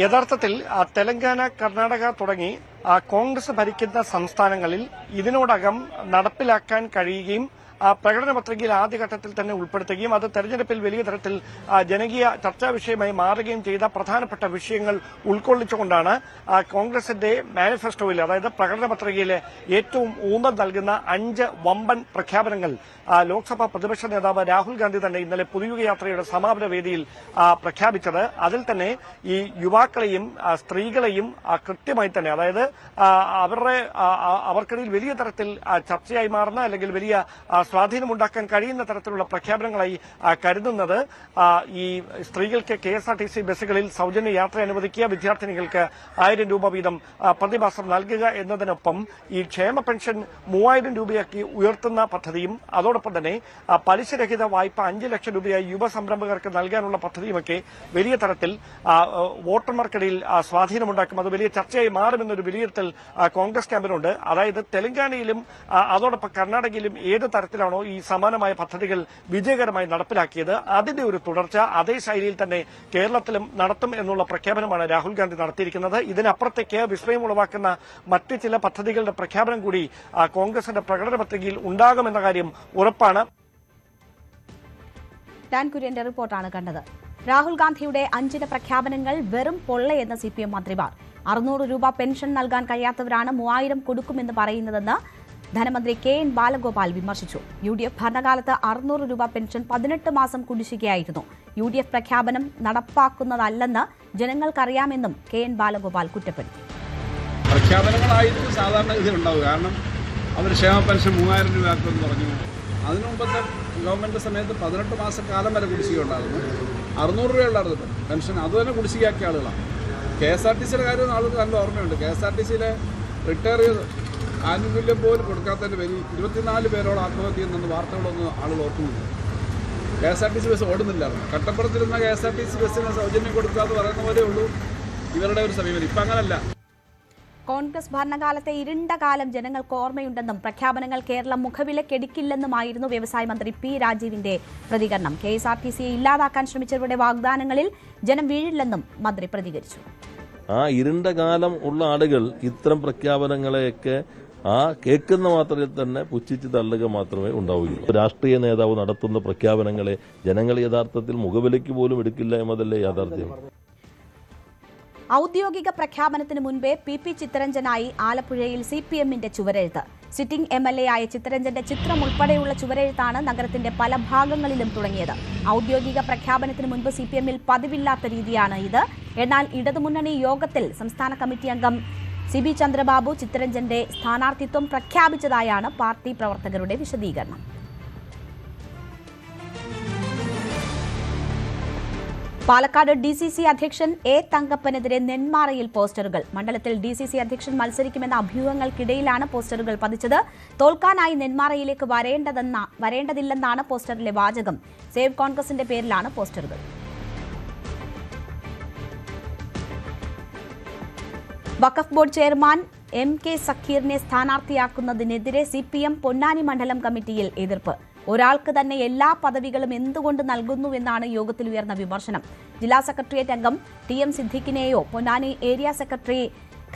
യഥാർത്ഥത്തിൽ തെലങ്കാന, കർണാടക തുടങ്ങി കോൺഗ്രസ് ഭരിക്കുന്ന സംസ്ഥാനങ്ങളിൽ ഇതിനോടകം നടപ്പിലാക്കാൻ കഴിയുകയും പ്രകടന പത്രികയിൽ ആദ്യഘട്ടത്തിൽ തന്നെ ഉൾപ്പെടുത്തുകയും അത് തെരഞ്ഞെടുപ്പിൽ വലിയ തരത്തിൽ ജനകീയ ചർച്ചാ വിഷയമായി മാറുകയും ചെയ്ത പ്രധാനപ്പെട്ട വിഷയങ്ങൾ ഉൾക്കൊള്ളിച്ചുകൊണ്ടാണ് കോൺഗ്രസിന്റെ മാനിഫെസ്റ്റോയിൽ, അതായത് പ്രകടന പത്രികയിലെ ഏറ്റവും ഊന്നൽ നൽകുന്ന 5 വമ്പൻ പ്രഖ്യാപനങ്ങൾ ലോക്സഭാ പ്രതിപക്ഷ നേതാവ് രാഹുൽ ഗാന്ധി തന്നെ ഇന്നലെ പുതുയുഗ യാത്രയുടെ സമാപന വേദിയിൽ പ്രഖ്യാപിച്ചത്. അതിൽ തന്നെ ഈ യുവാക്കളെയും സ്ത്രീകളെയും കൃത്യമായി തന്നെ, അതായത് അവർക്കിടയിൽ വലിയ തരത്തിൽ ചർച്ചയായി മാറുന്ന അല്ലെങ്കിൽ വലിയ സ്വാധീനമുണ്ടാക്കാൻ കഴിയുന്ന തരത്തിലുള്ള പ്രഖ്യാപനങ്ങളായി കരുതുന്നത് ഈ സ്ത്രീകൾക്ക് KSRTC ബസ്സുകളിൽ സൗജന്യ യാത്ര അനുവദിക്കുക, വിദ്യാർത്ഥിനികൾക്ക് 1000 രൂപ വീതം പ്രതിമാസം നൽകുക എന്നതിനൊപ്പം ഈ ക്ഷേമ പെൻഷൻ 3000 രൂപയാക്കി ഉയർത്തുന്ന പദ്ധതിയും അതോടൊപ്പം തന്നെ പലിശരഹിത വായ്പ 5 ലക്ഷം രൂപയായി യുവ സംരംഭകർക്ക് നൽകാനുള്ള പദ്ധതിയുമൊക്കെ വലിയ തരത്തിൽ വോട്ടർമാർക്കിടയിൽ സ്വാധീനമുണ്ടാക്കും. അത് വലിയ ചർച്ചയായി മാറുമെന്നൊരു വിലയിരുത്തൽ കോൺഗ്രസ് ക്യാമ്പിനുണ്ട്. അതായത് തെലങ്കാനയിലും അതോടൊപ്പം കർണാടകയിലും ഏത് തരത്തിലാണോ ഈ സമാനമായ പദ്ധതികൾ വിജയകരമായി നടപ്പിലാക്കിയത് അതിന്റെ ഒരു തുടർച്ച അതേ ശൈലിയിൽ തന്നെ കേരളത്തിലും നടത്തും എന്നുള്ള പ്രഖ്യാപനമാണ് രാഹുൽ ഗാന്ധി നടത്തിയിരിക്കുന്നത്. ഇതിനപ്പുറത്തേക്ക് വിസ്മയം ഉളവാക്കുന്ന മറ്റ് ചില പദ്ധതികളുടെ പ്രഖ്യാപനം കൂടി കോൺഗ്രസിന്റെ പ്രകടന പത്രികയിൽ ഉണ്ടാകുമെന്ന കാര്യം ഉറപ്പാണ്. ഡാൻ കുര്യന്റെ റിപ്പോർട്ടാണ് കണ്ടത്. രാഹുൽ ഗാന്ധിയുടെ 5 പ്രഖ്യാപനങ്ങൾ വെറും പൊള്ളയെന്ന് CPM മന്ത്രിമാർ. 600 രൂപ പെൻഷൻ നൽകാൻ കഴിയാത്തവരാണ് 3000 കൊടുക്കുമെന്ന് പറയുന്നതെന്ന് ധനമന്ത്രി KN ബാലഗോപാൽ വിമർശിച്ചു. UDF ഭരണകാലത്ത് 600 രൂപ പെൻഷൻ 18 മാസം കുടിശ്ശികയായിരുന്നു. UDF പ്രഖ്യാപനം നടപ്പാക്കുന്നതല്ലെന്ന് ജനങ്ങൾക്കറിയാമെന്നും KN ബാലഗോപാൽ കുറ്റപ്പെടുത്തി. പ്രഖ്യാപനങ്ങളായിരിക്കും സാധാരണ ഇതിലുണ്ടാവുക. കാരണം അവർ ക്ഷേമ പെൻഷൻ 3000 രൂപയാക്കുമെന്ന് പറഞ്ഞു. അതിനു മുമ്പത്തെ ഗവൺമെൻറ് സമയത്ത് 18 മാസക്കാലം വരെ കുടിശ്ശിക ഉണ്ടായിരുന്നു. 600 രൂപയുള്ളായിരുന്നു പെൻഷൻ, അതുതന്നെ കുടിശ്ശികയാക്കിയ ആളുകളാണ്. KSRTCയുടെ കാര്യം ആളുകൾക്ക് നല്ല ഓർമ്മയുണ്ട്. KSRTCയിലെ റിട്ടയർ ചെയ്ത് ആനുകൂല്യം പോലും കൊടുക്കാത്തതിൻ്റെ പേരിൽ 24 പേരോളം ആത്മഹത്യ ചെയ്യുന്ന വാർത്തകളൊന്നും ആളുകൾ ഓർക്കുന്നില്ല. KSRTC ബസ് ഓടുന്നില്ലായിരുന്നു. കട്ടപ്പുറത്തിരുന്ന KSRTC ബസ്സിന് സൗജന്യം കൊടുക്കുക എന്ന് പറയുന്ന പോലെ ഉള്ളൂ ഇവരുടെ ഒരു സമീപനം. ഇപ്പം അങ്ങനല്ല. കോൺഗ്രസ് ഭരണകാലത്തെ ഇരുണ്ട കാലം ജനങ്ങൾക്ക് ഓർമ്മയുണ്ടെന്നും പ്രഖ്യാപനങ്ങൾ കേരളം മുഖവിലക്കെടുക്കില്ലെന്നുമായിരുന്നു വ്യവസായ മന്ത്രി P രാജീവിന്റെ പ്രതികരണം. KSRTCയെ ഇല്ലാതാക്കാൻ ശ്രമിച്ചവരുടെ വാഗ്ദാനങ്ങളിൽ ജനം വീഴില്ലെന്നും മന്ത്രി പ്രതികരിച്ചു. ആ ഇരുണ്ട കാലം ഉള്ള ആളുകൾ ഇത്തരം പ്രഖ്യാപനങ്ങളെയൊക്കെ കേൾക്കുന്ന മാത്രയിൽ തന്നെ പുച്ഛിച്ച് തള്ളുക മാത്രമേ ഉണ്ടാവുകയുള്ളൂ. രാഷ്ട്രീയ നേതാവ് നടത്തുന്ന പ്രഖ്യാപനങ്ങളെ ജനങ്ങൾ യഥാർത്ഥത്തിൽ മുഖവിലയ്ക്ക് പോലും എടുക്കില്ല എന്നതല്ലേ യാഥാർത്ഥ്യം. ഔദ്യോഗിക പ്രഖ്യാപനത്തിന് മുൻപേ PP ചിത്തരഞ്ജനായി ആലപ്പുഴയിൽ CPMന്റെ ചുവരെഴുത്ത്. സിറ്റിംഗ് MLA ആയ ചിത്തരഞ്ജന്റെ ചിത്രം ഉൾപ്പെടെയുള്ള ചുവരെഴുത്താണ് നഗരത്തിന്റെ പല ഭാഗങ്ങളിലും തുടങ്ങിയത്. ഔദ്യോഗിക പ്രഖ്യാപനത്തിന് മുൻപ് CPMൽ പതിവില്ലാത്ത രീതിയാണ് ഇത്. എന്നാൽ ഇടതുമുന്നണി യോഗത്തിൽ സംസ്ഥാന കമ്മിറ്റി അംഗം CB ചന്ദ്രബാബു ചിത്തരഞ്ജന്റെ സ്ഥാനാർത്ഥിത്വം പ്രഖ്യാപിച്ചതായാണ് പാർട്ടി പ്രവർത്തകരുടെ വിശദീകരണം. പാലക്കാട് DCC അധ്യക്ഷൻ A തങ്കപ്പനെതിരെ നെന്മാറയിൽ പോസ്റ്ററുകൾ. മണ്ഡലത്തിൽ DCC അധ്യക്ഷൻ മത്സരിക്കുമെന്ന അഭ്യൂഹങ്ങൾക്കിടയിലാണ് പോസ്റ്ററുകൾ പതിച്ചത്. തോൽക്കാനായി നെന്മാറയിലേക്ക് വരേണ്ടതില്ലെന്നാണ് പോസ്റ്ററിലെ വാചകം. സേവ് കോൺഗ്രസിന്റെ പേരിലാണ് പോസ്റ്ററുകൾ. വഖഫ് ബോർഡ് ചെയർമാൻ MK സക്കീറിനെ സ്ഥാനാർത്ഥിയാക്കുന്നതിനെതിരെ CPM പൊന്നാനി മണ്ഡലം കമ്മിറ്റിയിൽ എതിർപ്പ്. ഒരാൾക്ക് തന്നെ എല്ലാ പദവികളും എന്തുകൊണ്ട് നൽകുന്നുവെന്നാണ് യോഗത്തിൽ ഉയർന്ന വിമർശനം. ജില്ലാ സെക്രട്ടേറിയറ്റ് അംഗം TM സിദ്ദിഖിനെയോ പൊന്നാനി ഏരിയ സെക്രട്ടറി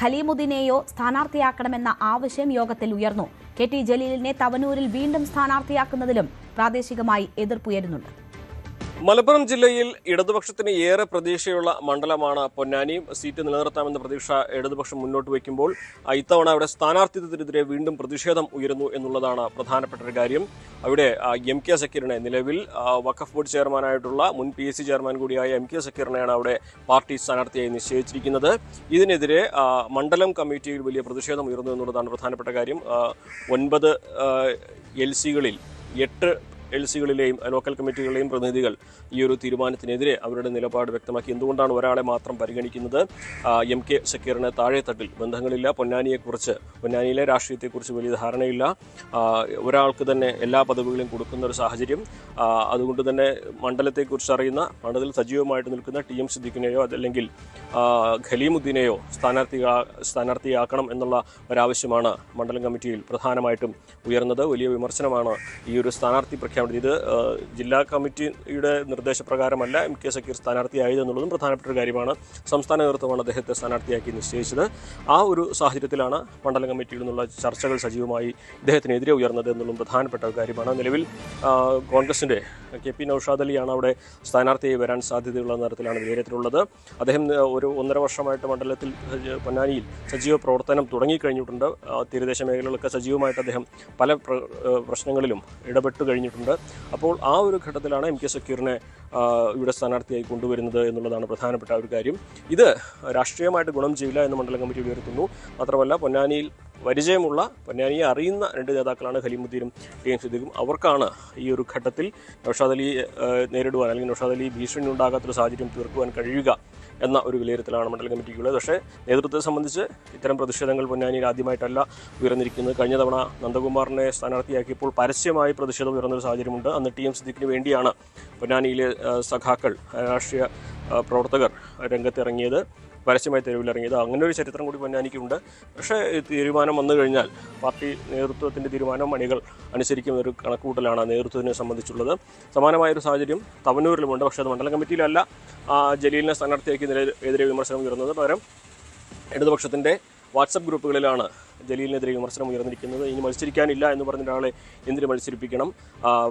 ഖലീമുദ്ദീനെയോ സ്ഥാനാർത്ഥിയാക്കണമെന്ന ആവശ്യം യോഗത്തിൽ ഉയർന്നു. KT ജലീലിനെ തവനൂരിൽ വീണ്ടും സ്ഥാനാർത്ഥിയാക്കുന്നതിലും പ്രാദേശികമായി എതിർപ്പുയരുന്നുണ്ട്. മലപ്പുറം ജില്ലയിൽ ഇടതുപക്ഷത്തിന് ഏറെ പ്രതീക്ഷയുള്ള മണ്ഡലമാണ് പൊന്നാനി. സീറ്റ് നിലനിർത്താമെന്ന പ്രതീക്ഷ ഇടതുപക്ഷം മുന്നോട്ട് വയ്ക്കുമ്പോൾ ഇത്തവണ അവിടെ സ്ഥാനാർത്ഥിത്വത്തിനെതിരെ വീണ്ടും പ്രതിഷേധം ഉയരുന്നു എന്നുള്ളതാണ് പ്രധാനപ്പെട്ട ഒരു കാര്യം. അവിടെ MK സക്കീറിനെ, നിലവിൽ വഖഫ് ബോർഡ് ചെയർമാനായിട്ടുള്ള മുൻ PSC ചെയർമാൻ കൂടിയായ MK സക്കീറിനെയാണ് അവിടെ പാർട്ടി സ്ഥാനാർത്ഥിയായി നിശ്ചയിച്ചിരിക്കുന്നത്. ഇതിനെതിരെ മണ്ഡലം കമ്മിറ്റിയിൽ വലിയ പ്രതിഷേധം ഉയർന്നു എന്നുള്ളതാണ് പ്രധാനപ്പെട്ട കാര്യം. 9 LCകളിൽ 8 LCകളിലെയും ലോക്കൽ കമ്മിറ്റികളിലെയും പ്രതിനിധികൾ ഈ ഒരു തീരുമാനത്തിനെതിരെ അവരുടെ നിലപാട് വ്യക്തമാക്കി. എന്തുകൊണ്ടാണ് ഒരാളെ മാത്രം പരിഗണിക്കുന്നത്? MK സക്കീറിന് താഴെത്തട്ടിൽ ബന്ധങ്ങളില്ല. പൊന്നാനിയിലെ രാഷ്ട്രീയത്തെക്കുറിച്ച് വലിയ ധാരണയില്ല. ഒരാൾക്ക് തന്നെ എല്ലാ പദവികളും കൊടുക്കുന്ന ഒരു സാഹചര്യം. അതുകൊണ്ട് തന്നെ മണ്ഡലത്തെക്കുറിച്ച് അറിയുന്ന, മണ്ഡലത്തിൽ സജീവമായിട്ട് നിൽക്കുന്ന TM സിദ്ദിഖിനെയോ അതല്ലെങ്കിൽ ഖലീമുദ്ദീനെയോ സ്ഥാനാർത്ഥിയാക്കണം എന്നുള്ള ഒരാവശ്യമാണ് മണ്ഡലം കമ്മിറ്റിയിൽ പ്രധാനമായിട്ടും ഉയർന്നത്. വലിയ വിമർശനമാണ് ഈ ഒരു സ്ഥാനാർത്ഥി പ്രഖ്യാപനം. ഇത് ജില്ലാ കമ്മിറ്റിയുടെ നിർദ്ദേശപ്രകാരമല്ല MK സക്കീർ സ്ഥാനാർത്ഥിയായത് എന്നുള്ളതും പ്രധാനപ്പെട്ട ഒരു കാര്യമാണ്. സംസ്ഥാന നേതൃത്വമാണ് അദ്ദേഹത്തെ സ്ഥാനാർത്ഥിയാക്കി നിശ്ചയിച്ചത്. ആ ഒരു സാഹചര്യത്തിലാണ് മണ്ഡലം കമ്മിറ്റിയിൽ നിന്നുള്ള ചർച്ചകൾ സജീവമായി ഇദ്ദേഹത്തിനെതിരെ ഉയർന്നത് എന്നുള്ളതും പ്രധാനപ്പെട്ട ഒരു കാര്യമാണ്. നിലവിൽ കോൺഗ്രസിൻ്റെ KP നൗഷാദ് അലിയാണ് അവിടെ സ്ഥാനാർത്ഥിയായി വരാൻ സാധ്യതയുള്ള തരത്തിലാണ് വിലയിരുത്തലുള്ളത്. അദ്ദേഹം ഒരു 1.5 വർഷമായിട്ട് മണ്ഡലത്തിൽ പൊന്നാനിയിൽ സജീവ പ്രവർത്തനം തുടങ്ങിക്കഴിഞ്ഞിട്ടുണ്ട്. തീരദേശ മേഖലകളൊക്കെ സജീവമായിട്ട് അദ്ദേഹം പല പ്രശ്നങ്ങളിലും ഇടപെട്ട് കഴിഞ്ഞിട്ടുണ്ട്. അപ്പോൾ ആ ഒരു ഘട്ടത്തിലാണ് MK സക്കീറിനെ ഇവിടെ സ്ഥാനാർത്ഥിയായി കൊണ്ടുവരുന്നത് എന്നുള്ളതാണ് പ്രധാനപ്പെട്ട ഒരു കാര്യം. ഇത് രാഷ്ട്രീയമായിട്ട് ഗുണം ചെയ്യില്ല എന്ന് മണ്ഡലം കമ്മിറ്റി ഉയർത്തുന്നു. മാത്രമല്ല പൊന്നാനിയിൽ പരിചയമുള്ള പൊന്നാനിയെ അറിയുന്ന 2 നേതാക്കളാണ് ഖലീമുദ്ദീനും ടി എം സിദ്ദീഖും. അവർക്കാണ് ഈ ഒരു ഘട്ടത്തിൽ നൗഷാദ് അലി നേരിടുവാൻ അല്ലെങ്കിൽ നൗഷാദ് അലി ഭീഷണി ഉണ്ടാകാത്തൊരു സാഹചര്യം തീർക്കുവാൻ കഴിയുക എന്ന ഒരു വിലയിരുത്തലാണ് മണ്ഡലം കമ്മിറ്റിക്കുള്ളത്. പക്ഷേ നേതൃത്വത്തെ സംബന്ധിച്ച് ഇത്തരം പ്രതിഷേധങ്ങൾ പൊന്നാനിയിൽ ആദ്യമായിട്ടല്ല ഉയർന്നിരിക്കുന്നത്. കഴിഞ്ഞ തവണ നന്ദകുമാറിനെ സ്ഥാനാർത്ഥിയാക്കിയപ്പോൾ പരസ്യമായി പ്രതിഷേധം ഉയർന്നൊരു സാഹചര്യമുണ്ട്. അന്ന് ടി എം സിദ്ദീഖിന് വേണ്ടിയാണ് പൊന്നാനിയിലെ സഖാക്കൾ, രാഷ്ട്രീയ പ്രവർത്തകർ രംഗത്തിറങ്ങിയത്, പരസ്യമായി തെരുവിലിറങ്ങിയത്. അങ്ങനെ ഒരു ചരിത്രം കൂടി പൊന്നാനിക്കുണ്ട്. പക്ഷേ തീരുമാനം വന്നു കഴിഞ്ഞാൽ പാർട്ടി നേതൃത്വത്തിൻ്റെ തീരുമാനം അണികൾ അനുസരിക്കുന്ന ഒരു കണക്കുകൂട്ടലാണ് നേതൃത്വത്തിനെ സംബന്ധിച്ചുള്ളത്. സമാനമായൊരു സാഹചര്യം തവനൂരിലുമുണ്ട്. പക്ഷേ അത് മണ്ഡലം കമ്മിറ്റിയിലല്ല ജലീലിനെ സ്ഥാനാർത്ഥിയാക്കിയതിനെതിരെ വിമർശനം ഉയർന്നത്. പകരം ഇടതുപക്ഷത്തിൻ്റെ വാട്സപ്പ് ഗ്രൂപ്പുകളിലാണ് ജലീലിനെതിരെ വിമർശനം ഉയർന്നിരിക്കുന്നത്. ഇനി മത്സരിക്കാനില്ല എന്ന് പറഞ്ഞ ഒരാളെ എന്തിന് മത്സരിപ്പിക്കണം?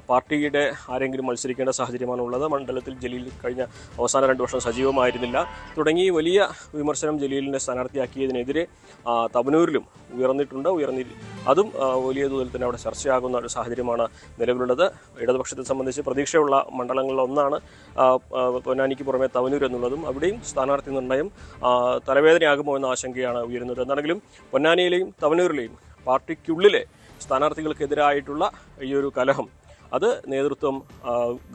പാർട്ടിയുടെ ആരെങ്കിലും മത്സരിക്കേണ്ട സാഹചര്യമാണുള്ളത്. മണ്ഡലത്തിൽ ജലീൽ കഴിഞ്ഞ അവസാന 2 വർഷം സജീവമായിരുന്നില്ല തുടങ്ങി വലിയ വിമർശനം ജലീലിനെ സ്ഥാനാർത്ഥിയാക്കിയതിനെതിരെ തവനൂരിലും ഉയർന്നിട്ടുണ്ട്. അതും വലിയ തോതിൽ തന്നെ അവിടെ ചർച്ചയാകുന്ന ഒരു സാഹചര്യമാണ് നിലവിലുള്ളത്. ഇടതുപക്ഷത്തെ സംബന്ധിച്ച് പ്രതീക്ഷയുള്ള മണ്ഡലങ്ങളിലൊന്നാണ് പൊന്നാനിക്ക് പുറമെ തവനൂർ എന്നുള്ളതും. അവിടെയും സ്ഥാനാർത്ഥി നിർണ്ണയം തലവേദനയാകുമോ എന്ന ആശങ്കയാണ് ഉയരുന്നത്. എന്താണെങ്കിലും പൊന്നാനിയിലെയും തവനൂരിലെയും പാർട്ടിക്കുള്ളിലെ സ്ഥാനാർത്ഥികൾക്കെതിരായിട്ടുള്ള ഈ ഒരു കലഹം അത് നേതൃത്വം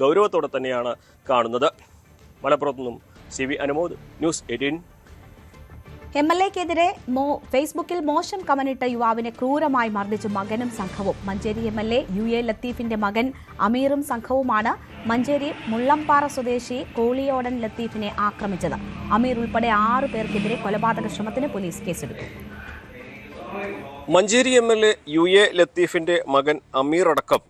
ഗൗരവത്തോടെ തന്നെയാണ് കാണുന്നത്. മലപ്പുറത്തു നിന്നും CV അനുമോദ്, ന്യൂസ് 18. MLA-ക്കെതിരെ ഫേസ്ബുക്കിൽ മോശം കമന്റിട്ട യുവാവിനെ ക്രൂരമായി മർദ്ദിച്ചു മകനും സംഘവും. മഞ്ചേരി MLA UA ലത്തീഫിന്റെ മകൻ അമീറും സംഘവുമാണ് മഞ്ചേരി മുള്ളംപാറ സ്വദേശി കോളിയോടൻ ലത്തീഫിനെ ആക്രമിച്ചത്. അമീർ ഉൾപ്പെടെ 6 പേർക്കെതിരെ കൊലപാതക ശ്രമത്തിന് പോലീസ് കേസെടുത്തു. മഞ്ചേരി MLA UA ലത്തീഫിന്റെ മകൻ അമീർ അടക്കം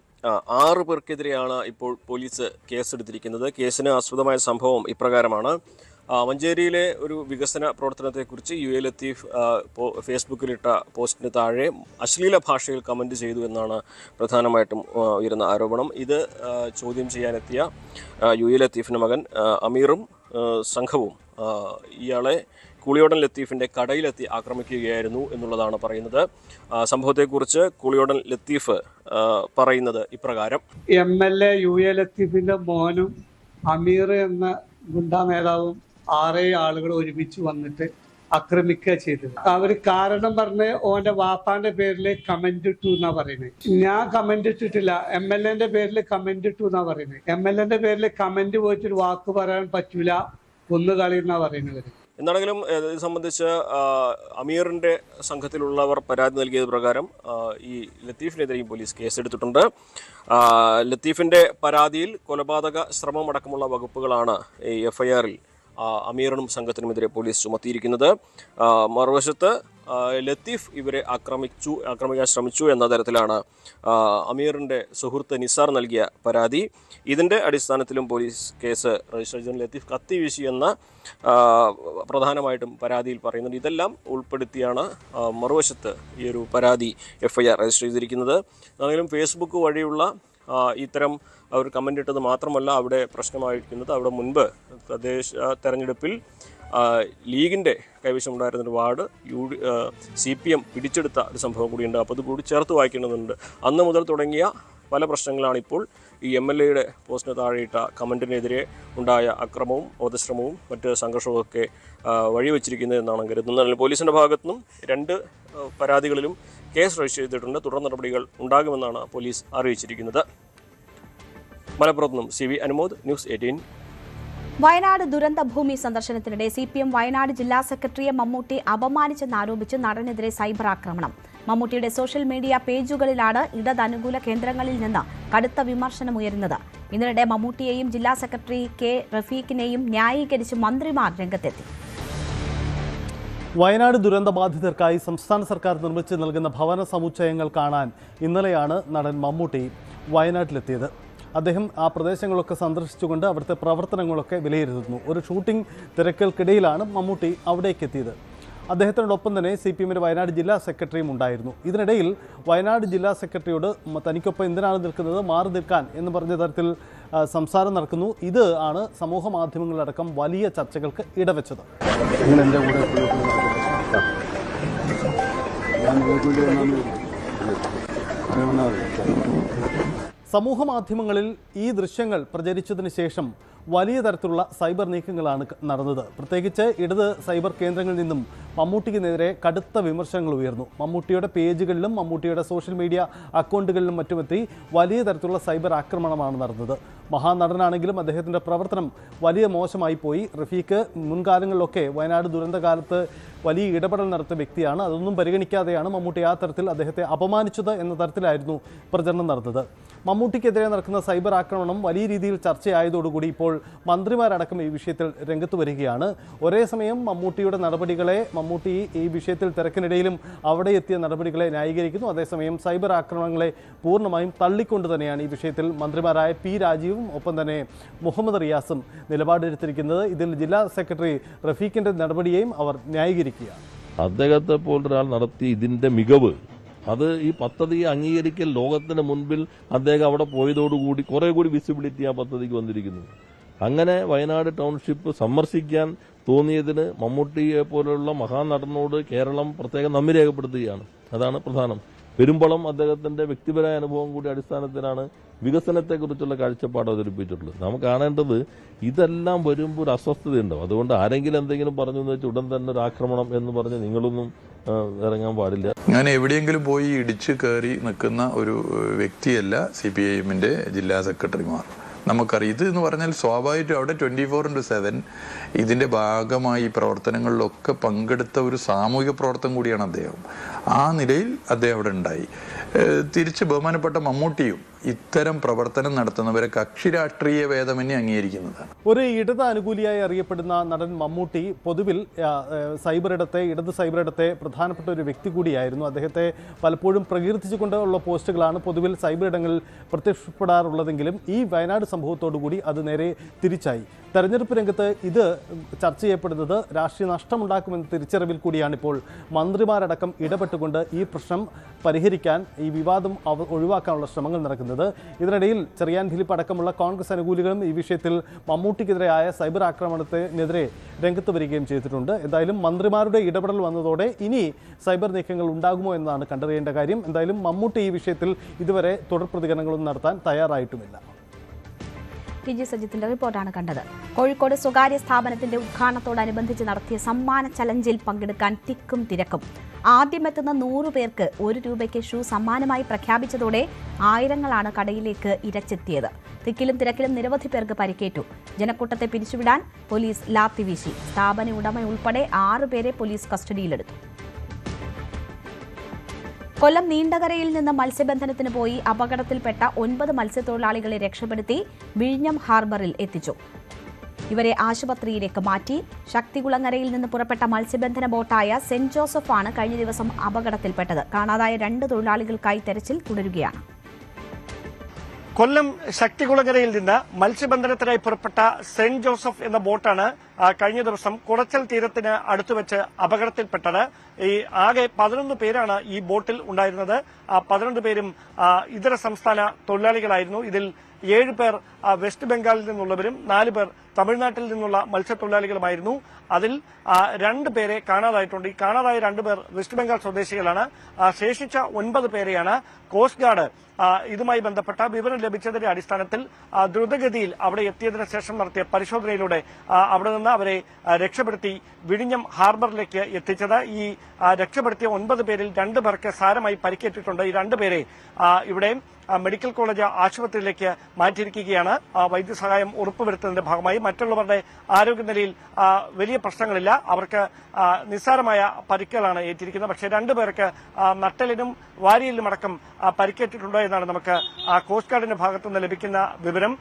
6 പേർക്കെതിരെയാണ് ഇപ്പോൾ പോലീസ് കേസെടുത്തിരിക്കുന്നത്. കേസിന് ആസ്പദമായ സംഭവം ഇപ്രകാരമാണ്. മഞ്ചേരിയിലെ ഒരു വികസന പ്രവർത്തനത്തെക്കുറിച്ച് UA ലത്തീഫ് ഫേസ്ബുക്കിലിട്ട പോസ്റ്റിന് താഴെ അശ്ലീല ഭാഷയിൽ കമൻറ്റ് ചെയ്തു എന്നാണ് പ്രധാനമായിട്ടും ഉയരുന്ന ആരോപണം. ഇത് ചോദ്യം ചെയ്യാനെത്തിയ UA ലത്തീഫിൻ്റെ മകൻ അമീറും സംഘവും ഇയാളെ കൂളിയോടൻ ലത്തീഫിൻ്റെ കടയിലെത്തി ആക്രമിക്കുകയായിരുന്നു എന്നുള്ളതാണ് പറയുന്നത്. സംഭവത്തെക്കുറിച്ച് കൂളിയോടൻ ലത്തീഫ് പറയുന്നത് ഇപ്രകാരം: MLA UA ലത്തീഫിൻ്റെ മോനും അമീർ എന്ന ഗുണ്ടാ നേതാവും 6 ആളുകൾ ഒരുമിച്ച് വന്നിട്ട് ആക്രമിക്കുക ചെയ്തത്. അവർ കാരണം പറഞ്ഞ് ഓന്റെ വാപ്പാന്റെ പേരിൽ കമന്റ് ഇട്ടു എന്നാ പറയുന്നത്. ഞാൻ കമന്റ് ഇട്ടിട്ടില്ല, MLA-ന്റെ പേരിൽ കമന്റ് ഇട്ടു എന്നാ പറയുന്നത്. MLA-ന്റെ പേരിൽ കമന്റ് പോയിട്ടൊരു വാക്ക് പറയാൻ പറ്റൂല, കൊന്നുകളി എന്നാ പറയുന്നത്. എന്താണെങ്കിലും ഇത് സംബന്ധിച്ച് അമീറിൻ്റെ സംഘത്തിലുള്ളവർ പരാതി നൽകിയത് പ്രകാരം ഈ ലത്തീഫിനെതിരെയും പോലീസ് കേസെടുത്തിട്ടുണ്ട്. ലത്തീഫിൻ്റെ പരാതിയിൽ കൊലപാതക ശ്രമമടക്കമുള്ള വകുപ്പുകളാണ് ഈ FIR-ൽ അമീറിനും സംഘത്തിനുമെതിരെ പോലീസ് ചുമത്തിയിരിക്കുന്നത്. മറുവശത്ത് ലത്തീഫ് ഇവരെ ആക്രമിക്കാൻ ശ്രമിച്ചു എന്ന തരത്തിലാണ് അമീറിൻ്റെ സുഹൃത്ത് നിസാർ നൽകിയ പരാതി. ഇതിൻ്റെ അടിസ്ഥാനത്തിലും പോലീസ് കേസ് രജിസ്റ്റർ ചെയ്തു. ലത്തീഫ് കത്തി വീശി എന്ന പ്രധാനമായിട്ടും പരാതിയിൽ പറയുന്നുണ്ട്. ഇതെല്ലാം ഉൾപ്പെടുത്തിയാണ് മറുവശത്ത് ഈ ഒരു പരാതി FIR രജിസ്റ്റർ ചെയ്തിരിക്കുന്നത്. ആണെങ്കിലും ഫേസ്ബുക്ക് വഴിയുള്ള ഇത്തരം അവർ കമൻ്റ് ഇട്ടത് മാത്രമല്ല അവിടെ പ്രശ്നമായിരിക്കുന്നത്. അവിടെ മുൻപ് തദ്ദേശ തെരഞ്ഞെടുപ്പിൽ ലീഗിൻ്റെ കൈവശമുണ്ടായിരുന്നൊരു വാർഡ് CPM പിടിച്ചെടുത്ത ഒരു സംഭവം കൂടിയുണ്ട്. അപ്പോൾ അത് കൂടി ചേർത്ത് വായിക്കേണ്ടതുണ്ട്. അന്ന് മുതൽ തുടങ്ങിയ പല പ്രശ്നങ്ങളാണ് ഇപ്പോൾ ഈ MLA-യുടെ പോസ്റ്റിന് താഴെയിട്ട കമൻറ്റിനെതിരെ ഉണ്ടായ അക്രമവും വധശ്രമവും മറ്റ് സംഘർഷവും ഒക്കെ വഴിവെച്ചിരിക്കുന്നത് എന്നാണ് കരുതുന്നത്. പോലീസിൻ്റെ ഭാഗത്തുനിന്നും 2 പരാതികളിലും കേസ് രജിസ്റ്റർ ചെയ്തിട്ടുണ്ട്. തുടർ നടപടികൾ ഉണ്ടാകുമെന്നാണ് പോലീസ് അറിയിച്ചിരിക്കുന്നത്. മലപ്പുറത്ത് നിന്നും CV അനുമോദ്, ന്യൂസ് 18. വയനാട് ദുരന്ത ഭൂമി സന്ദർശനത്തിനിടെ CPM വയനാട് ജില്ലാ സെക്രട്ടറിയെ മമ്മൂട്ടി അപമാനിച്ചെന്നാരോപിച്ച് നടനെതിരെ സൈബർ ആക്രമണം. മമ്മൂട്ടിയുടെ സോഷ്യൽ മീഡിയ പേജുകളിലാണ് ഇടതനുകൂല കേന്ദ്രങ്ങളിൽ നിന്ന് കടുത്ത വിമർശനം ഉയരുന്നത്. ഇതിനിടെ മമ്മൂട്ടിയെയും ജില്ലാ സെക്രട്ടറി K റഫീഖിനെയും ന്യായീകരിച്ച് മന്ത്രിമാർ രംഗത്തെത്തി. വയനാട് ദുരന്തബാധിതർക്കായി സംസ്ഥാന സർക്കാർ നിർമ്മിച്ച് നൽകുന്ന ഭവന സമുച്ചയങ്ങൾ കാണാൻ ഇന്നലെയാണ് നടൻ മമ്മൂട്ടി വയനാട്ടിലെത്തിയത്. അദ്ദേഹം ആ പ്രദേശങ്ങളൊക്കെ സന്ദർശിച്ചുകൊണ്ട് അവിടുത്തെ പ്രവർത്തനങ്ങളൊക്കെ വിലയിരുത്തുന്നു. ഒരു ഷൂട്ടിംഗ് തിരക്കുകൾക്കിടയിലാണ് മമ്മൂട്ടി അവിടേക്ക് എത്തിയത്. അദ്ദേഹത്തിനോടൊപ്പം തന്നെ CPM-ന്റെ വയനാട് ജില്ലാ സെക്രട്ടറിയും ഉണ്ടായിരുന്നു. ഇതിനിടയിൽ വയനാട് ജില്ലാ സെക്രട്ടറിയോട് തനിക്കൊപ്പം എന്തിനാണ് നിൽക്കുന്നത്, മാറി നിൽക്കാൻ എന്ന് പറഞ്ഞ തരത്തിൽ സംസാരം നടക്കുന്നു. ഇത് ആണ് സമൂഹ മാധ്യമങ്ങളിലടക്കം വലിയ ചർച്ചകൾക്ക് ഇടവെച്ചത്. സമൂഹ മാധ്യമങ്ങളിൽ ഈ ദൃശ്യങ്ങൾ പ്രചരിച്ചതിന് ശേഷം വലിയ തരത്തിലുള്ള സൈബർ നീക്കങ്ങളാണ് നടന്നത്. പ്രത്യേകിച്ച് ഇടത് സൈബർ കേന്ദ്രങ്ങളിൽ നിന്നും മമ്മൂട്ടിക്കെതിരെ കടുത്ത വിമർശനങ്ങൾ ഉയർന്നു. മമ്മൂട്ടിയുടെ പേജുകളിലും മമ്മൂട്ടിയുടെ സോഷ്യൽ മീഡിയ അക്കൗണ്ടുകളിലും മറ്റുമെത്തി വലിയ തരത്തിലുള്ള സൈബർ ആക്രമണമാണ് നടന്നത്. മഹാനടനാണെങ്കിലും അദ്ദേഹത്തിൻ്റെ പ്രവർത്തനം വലിയ മോശമായി പോയി. റഫീഖ് മുൻകാലങ്ങളിലൊക്കെ വയനാട് ദുരന്തകാലത്ത് വലിയ ഇടപെടൽ നടത്തിയ വ്യക്തിയാണ്. അതൊന്നും പരിഗണിക്കാതെയാണ് മമ്മൂട്ടി ആ തരത്തിൽ അദ്ദേഹത്തെ അപമാനിച്ചത് എന്ന തരത്തിലായിരുന്നു പ്രചരണം നടന്നത്. മമ്മൂട്ടിക്കെതിരെ നടക്കുന്ന സൈബർ ആക്രമണം വലിയ രീതിയിൽ ചർച്ചയായതോടുകൂടി ഇപ്പോൾ മന്ത്രിമാരടക്കം ഈ വിഷയത്തിൽ രംഗത്ത് വരികയാണ്. ഒരേ സമയം മമ്മൂട്ടിയുടെ നടപടികളെ, മമ്മൂട്ടി ഈ വിഷയത്തിൽ തിരക്കിനിടയിലും അവിടെ എത്തിയ നടപടികളെ ന്യായീകരിക്കുന്നു. അതേസമയം സൈബർ ആക്രമണങ്ങളെ പൂർണ്ണമായും തള്ളിക്കൊണ്ട് തന്നെയാണ് ഈ വിഷയത്തിൽ മന്ത്രിമാരായ പി രാജീവും ഒപ്പം തന്നെ മുഹമ്മദ് റിയാസും നിലപാടെടുത്തിരിക്കുന്നത്. ഇതിൽ ജില്ലാ സെക്രട്ടറി റഫീഖിൻ്റെ നടപടിയെയും അവർ ന്യായീകരിക്കുകയാണ്. അദ്ദേഹത്തെ പോലൊരാൾ നടത്തി ഇതിന്റെ മികവ്, അത് ഈ പദ്ധതിയെ അംഗീകരിക്കൽ ലോകത്തിന് മുൻപിൽ അദ്ദേഹം അവിടെ പോയതോടുകൂടി കുറെ കൂടി വിസിബിലിറ്റി ആ പദ്ധതിക്ക് വന്നിരിക്കുന്നു. അങ്ങനെ വയനാട് ടൗൺഷിപ്പ് സന്ദർശിക്കാൻ തോന്നിയതിന് മമ്മൂട്ടിയെ പോലുള്ള മഹാനടനോട് കേരളം പ്രത്യേകം നന്ദി രേഖപ്പെടുത്തുകയാണ്. അതാണ് പ്രധാനം. പെരുമ്പളം അദ്ദേഹത്തിന്റെ വ്യക്തിപരമായ അനുഭവം കൂടി അടിസ്ഥാനത്തിലാണ് വികസനത്തെക്കുറിച്ചുള്ള കാഴ്ചപ്പാട് അവതരിപ്പിച്ചിട്ടുള്ളത്. നാം കാണേണ്ടത് ഇതെല്ലാം വരുമ്പോൾ ഒരു അസ്വസ്ഥതയുണ്ടാവും. അതുകൊണ്ട് ആരെങ്കിലും എന്തെങ്കിലും പറഞ്ഞു എന്ന് വെച്ചാൽ ഉടൻ തന്നെ ഒരു ആക്രമണം എന്ന് പറഞ്ഞ് നിങ്ങളൊന്നും ഇറങ്ങാൻ പാടില്ല. ഞാൻ എവിടെയെങ്കിലും പോയി ഇടിച്ചു കയറി നിൽക്കുന്ന ഒരു വ്യക്തിയല്ല CPIM-ന്റെ ജില്ലാ സെക്രട്ടറിമാർ. നമുക്കറിയാം ഇത് എന്ന് പറഞ്ഞാൽ സ്വാഭാവികമായിട്ടും അവിടെ 24/7 ഇതിൻ്റെ ഭാഗമായി പ്രവർത്തനങ്ങളിലൊക്കെ പങ്കെടുത്ത ഒരു സാമൂഹിക പ്രവർത്തനം കൂടിയാണ് അദ്ദേഹം. ആ നിലയിൽ അദ്ദേഹം അവിടെ ഉണ്ടായി. തിരിച്ച് ബഹുമാനപ്പെട്ട മമ്മൂട്ടിയും ഇത്തരം പ്രവർത്തനം നടത്തുന്നവരെ കക്ഷി രാഷ്ട്രീയ ഭേദമന്യേ അംഗീകരിക്കുന്നതാണ്. ഒരു ഇടത് അനുകൂലിയായി അറിയപ്പെടുന്ന നടൻ മമ്മൂട്ടി പൊതുവിൽ ഇടത് സൈബറിടത്തെ പ്രധാനപ്പെട്ട ഒരു വ്യക്തി കൂടിയായിരുന്നു. അദ്ദേഹത്തെ പലപ്പോഴും പ്രകീർത്തിച്ചുകൊണ്ടുള്ള പോസ്റ്റുകളാണ് പൊതുവിൽ സൈബറിടങ്ങളിൽ പ്രത്യക്ഷപ്പെടാറുള്ളതെങ്കിലും ഈ വയനാട് സംഭവത്തോടുകൂടി അത് നേരെ തിരിച്ചായി. തെരഞ്ഞെടുപ്പ് രംഗത്ത് ഇത് ചർച്ച ചെയ്യപ്പെടുന്നത് രാഷ്ട്രീയ നഷ്ടമുണ്ടാക്കുമെന്ന തിരിച്ചറിവിൽ കൂടിയാണ് ഇപ്പോൾ മന്ത്രിമാരടക്കം ഇടപെട്ടുകൊണ്ട് ഈ പ്രശ്നം പരിഹരിക്കാൻ, ഈ വിവാദം ഒഴിവാക്കാനുള്ള ശ്രമങ്ങൾ നടക്കുന്നത്. ഇതിനിടയിൽ ചെറിയാൻ ഫിലിപ്പ് അടക്കമുള്ള കോൺഗ്രസ് അനുകൂലികളും ഈ വിഷയത്തിൽ മമ്മൂട്ടിക്കെതിരായ സൈബർ ആക്രമണത്തിനെതിരെ രംഗത്ത് വരികയും ചെയ്തിട്ടുണ്ട്. എന്തായാലും മന്ത്രിമാരുടെ ഇടപെടൽ വന്നതോടെ ഇനി സൈബർ നീക്കങ്ങൾ ഉണ്ടാകുമോ എന്നതാണ് കണ്ടറിയേണ്ട കാര്യം. എന്തായാലും മമ്മൂട്ടി ഈ വിഷയത്തിൽ ഇതുവരെ തുടർ പ്രതികരണങ്ങളൊന്നും നടത്താൻ തയ്യാറായിട്ടുമില്ല. TG സജിത്തിന്റെ റിപ്പോർട്ടാണ് കണ്ടത്. കോഴിക്കോട് സ്വകാര്യ സ്ഥാപനത്തിന്റെ ഉദ്ഘാടനത്തോടനുബന്ധിച്ച് നടത്തിയ സമ്മാന ചലഞ്ചിൽ പങ്കെടുക്കാൻ തിക്കും തിരക്കും. ആദ്യമെത്തുന്ന 100 പേർക്ക് 1 രൂപയ്ക്ക് ഷൂ സമ്മാനമായി പ്രഖ്യാപിച്ചതോടെ ആയിരങ്ങളാണ് കടയിലേക്ക് ഇരച്ചെത്തിയത്. തിക്കിലും തിരക്കിലും നിരവധി പേർക്ക് പരിക്കേറ്റു. ജനക്കൂട്ടത്തെ പിരിച്ചുവിടാൻ പോലീസ് ലാത്തി വീശി. സ്ഥാപന ഉടമ ഉൾപ്പെടെ 6 പേരെ പോലീസ് കസ്റ്റഡിയിലെടുത്തു. കൊല്ലം നീണ്ടകരയിൽ നിന്ന് മത്സ്യബന്ധനത്തിന് പോയി അപകടത്തിൽപ്പെട്ട 9 മത്സ്യത്തൊഴിലാളികളെ രക്ഷപ്പെടുത്തി വിഴിഞ്ഞം ഹാർബറിൽ എത്തിച്ചു. ഇവരെ ആശുപത്രിയിലേക്ക് മാറ്റി. ശക്തികുളങ്ങരയിൽ നിന്ന് പുറപ്പെട്ട മത്സ്യബന്ധന ബോട്ടായ സെന്റ് ജോസഫാണ് കഴിഞ്ഞ ദിവസം അപകടത്തിൽപ്പെട്ടത്. കാണാതായ 2 തൊഴിലാളികൾക്കായി തെരച്ചിൽ തുടരുകയാണ്. കൊല്ലം ശക്തികുളങ്ങരയിൽ നിന്ന് മത്സ്യബന്ധനത്തിനായി പുറപ്പെട്ട സെന്റ് ജോസഫ് എന്ന ബോട്ടാണ് കഴിഞ്ഞ ദിവസം കുളച്ചൽ തീരത്തിന് അടുത്തുവെച്ച് അപകടത്തിൽപ്പെട്ടത്. ഈ ആകെ 11 പേരാണ് ഈ ബോട്ടിൽ ഉണ്ടായിരുന്നത്. 11 പേരും ഇതര സംസ്ഥാന തൊഴിലാളികളായിരുന്നു. ഇതിൽ 7 പേർ വെസ്റ്റ് ബംഗാളിൽ നിന്നുള്ളവരും 4 പേർ തമിഴ്നാട്ടിൽ നിന്നുള്ള മത്സ്യത്തൊഴിലാളികളുമായിരുന്നു. അതിൽ 2 പേരെ കാണാതായിട്ടുണ്ട്. ഈ കാണാതായ 2 പേർ വെസ്റ്റ് ബംഗാൾ സ്വദേശികളാണ്. ശേഷിച്ച 9 പേരെയാണ് കോസ്റ്റ് ഗാർഡ് ഇതുമായി ബന്ധപ്പെട്ട വിവരം ലഭിച്ചതിന്റെ അടിസ്ഥാനത്തിൽ ദ്രുതഗതിയിൽ അവിടെ എത്തിയതിനു ശേഷം നടത്തിയ പരിശോധനയിലൂടെ അവിടെ നിന്ന് അവരെ രക്ഷപ്പെടുത്തി വിഴിഞ്ഞം ഹാർബറിലേക്ക് എത്തിച്ചത്. ഈ രക്ഷപ്പെടുത്തിയ 9 പേരിൽ 2 പേർക്ക് സാരമായി പരിക്കേറ്റിട്ടുണ്ട്. ഈ 2 പേരെ ഇവിടെ മെഡിക്കൽ കോളേജ് ആശുപത്രിയിലേക്ക് മാറ്റിയിരിക്കുകയാണ്. വൈദ്യസഹായം ഉറപ്പുവരുത്തുന്നതിന്റെ ഭാഗമായി മറ്റുള്ളവരുടെ ആരോഗ്യനിലയിൽ വലിയ പ്രശ്നങ്ങളില്ല. അവർക്ക് നിസ്സാരമായ പരിക്കുകളാണ് ഏറ്റിരിക്കുന്നത്. പക്ഷേ 2 പേർക്ക് നട്ടലിനും വാരിയലിനും അടക്കം പരിക്കേറ്റിട്ടുണ്ട് എന്നാണ് നമുക്ക് കോസ്റ്റ് ഗാർഡിന്റെ ഭാഗത്തുനിന്ന് ലഭിക്കുന്ന വിവരം.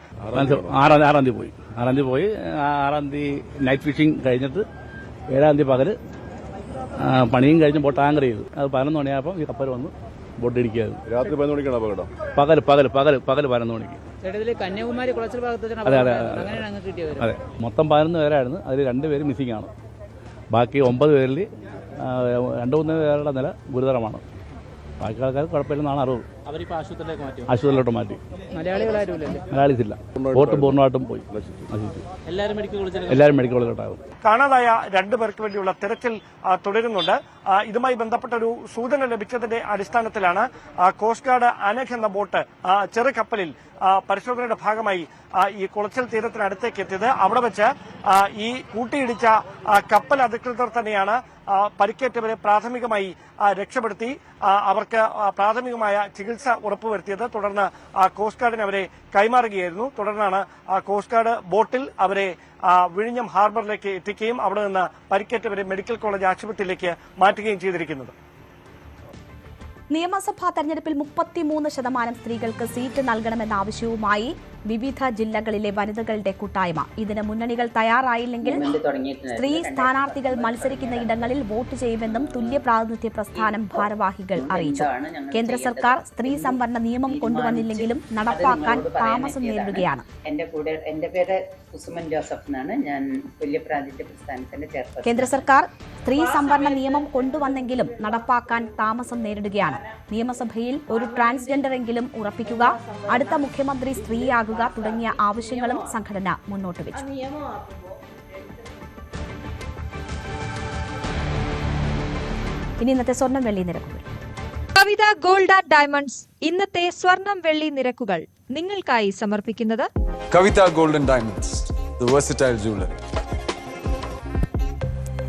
6-ാം തീയതി പോയി. 6-ാം തീയതി നൈറ്റ് ഫിഷിംഗ് കഴിഞ്ഞിട്ട് 7-ാം തീയതി പകല് പണിയും കഴിഞ്ഞ് ബോട്ട് ആങ്കർ ചെയ്തു. അത് 11 മണിയായപ്പോൾ ഈ കപ്പൽ വന്ന് ബോട്ട് ഇടിക്കുകയായിരുന്നു. രാത്രി 11 മണിക്കാണ് അപകടം. പകല് 11 മണിക്ക്. കന്യാകുമാരി കുളച്ചൽ ഭാഗത്ത് അതെ, മൊത്തം 11 പേരായിരുന്നു. അതിൽ 2 പേര് മിസ്സിംഗ് ആണ്. ബാക്കി 9 പേരിൽ 2-3 പേരുടെ നില ഗുരുതരമാണ്. ബാക്കി ആൾക്കാർ കുഴപ്പമില്ലെന്നാണ് അറിവ്. ആശുപത്രിയിലോട്ട് മാറ്റി. മലയാളീസ് ഇല്ല. ബോട്ട് പൂർണ്ണമായിട്ടും പോയി നശിച്ചു. എല്ലാവരും മെഡിക്കൽ കോളേജിലോട്ടാകും. കാണാതായ 2 പേർക്ക് വേണ്ടിയുള്ള തെരച്ചിൽ തുടരുന്നുണ്ട്. ഇതുമായി ബന്ധപ്പെട്ട ഒരു സൂചന ലഭിച്ചതിന്റെ അടിസ്ഥാനത്തിലാണ് കോസ്റ്റ് ഗാർഡ് അനഘ് എന്ന ബോട്ട് ചെറു കപ്പലിൽ പരിശോധനയുടെ ഭാഗമായി ഈ കുളച്ചൽ തീരത്തിനടുത്തേക്ക് എത്തിയത്. അവിടെ വെച്ച് ഈ കൂട്ടിയിടിച്ച കപ്പൽ അധികൃതർ തന്നെയാണ് പരിക്കേറ്റവരെ പ്രാഥമികമായി രക്ഷപ്പെടുത്തി അവർക്ക് പ്രാഥമികമായ ചികിത്സ ഉറപ്പുവരുത്തിയത്. തുടർന്ന് കോസ്റ്റ് ഗാർഡിന് അവരെ കൈമാറുകയായിരുന്നു. തുടർന്നാണ് കോസ്റ്റ് ഗാർഡ് ബോട്ടിൽ അവരെ വിഴിഞ്ഞം ഹാർബറിലേക്ക് എത്തിക്കുകയും അവിടെ നിന്ന് പരിക്കേറ്റവരെ മെഡിക്കൽ കോളേജ് ആശുപത്രിയിലേക്ക് മാറ്റുകയും ചെയ്തിരിക്കുന്നത്. നിയമസഭാ തെരഞ്ഞെടുപ്പിൽ 33% സ്ത്രീകൾക്ക് സീറ്റ് നൽകണമെന്ന ആവശ്യവുമായി വിവിധ ജില്ലകളിലെ വനിതകളുടെ കൂട്ടായ്മ. ഇതിന് മുന്നണികൾ തയ്യാറായില്ലെങ്കിൽ സ്ത്രീ സ്ഥാനാർത്ഥികൾ മത്സരിക്കുന്ന ഇടങ്ങളിൽ വോട്ട് ചെയ്യുമെന്നും തുല്യ പ്രാതിനിധ്യ പ്രസ്ഥാനം ഭാരവാഹികൾ അറിയിച്ചു. കേന്ദ്ര സർക്കാർ സ്ത്രീ സംവരണ നിയമം കൊണ്ടുവന്നില്ലെങ്കിലും നടപ്പാക്കാൻ താമസം നേരിടുകയാണ്. എന്റെ പേര് കുസുമൻ ജോസഫ് എന്നാണ്. ഞാൻ തുല്യ പ്രാതിനിധ്യ പ്രസ്ഥാനത്തിന്റെ ചെയർപേഴ്സൺ. കേന്ദ്ര സർക്കാർ സ്ത്രീ സംവരണ നിയമം കൊണ്ടുവന്നെങ്കിലും നടപ്പാക്കാൻ താമസം നേരിടുകയാണ്. നിയമസഭയിൽ ഒരു ട്രാൻസ്ജെൻഡറെങ്കിലും ഉറപ്പിക്കുക, അടുത്ത മുഖ്യമന്ത്രി സ്ത്രീയാകുക തുടങ്ങിയ ആവശ്യങ്ങളും സംഘടന മുന്നോട്ട് വെച്ചു. ഇനി ഇന്നത്തെ സ്വർണം വെള്ളി നിരക്കുകൾ. കവിത ഗോൾഡ് ആൻഡ് ഡയമണ്ട്സ് ഇന്നത്തെ സ്വർണം വെള്ളി നിരക്കുകൾ നിങ്ങൾക്കായി സമർപ്പിക്കുന്നത് Kavitha gold and diamonds, the versatile jeweller.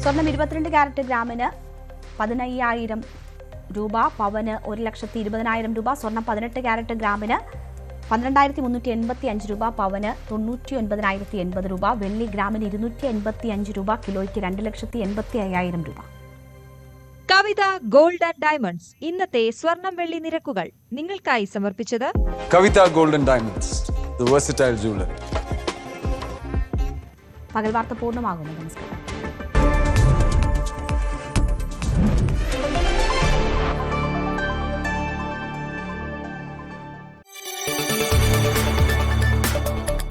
സ്വർണം 22 ക്യാരറ്റ് ഗ്രാമിന് 15,000 രൂപ, പവന് 1,20,000 രൂപ. സ്വർണം 18 ക്യാരറ്റ് ഗ്രാമിന് 12,385 രൂപ, പവന് 99,080 രൂപ. വെള്ളി ഗ്രാമിന് 285 രൂപ, കിലോയ്ക്ക് 2,85,000 രൂപ. കവിത ഗോൾഡ് ആൻഡ് ഡയമണ്ട്സ് ഇന്നത്തെ സ്വർണം വെള്ളി നിരക്കുകൾ നിങ്ങൾക്കായി സമർപ്പിച്ചത് Kavitha gold and diamonds, the versatile jeweller. പകൽ വാർത്ത പൂർണ്ണമാകുന്നു. നമസ്കാരം.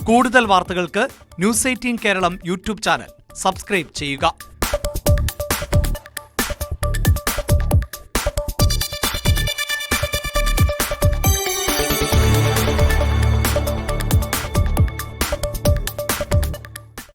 കൂടുതൽ വാർത്തകൾക്ക് news 18 Keralam YouTube channel subscribe ചെയ്യുക.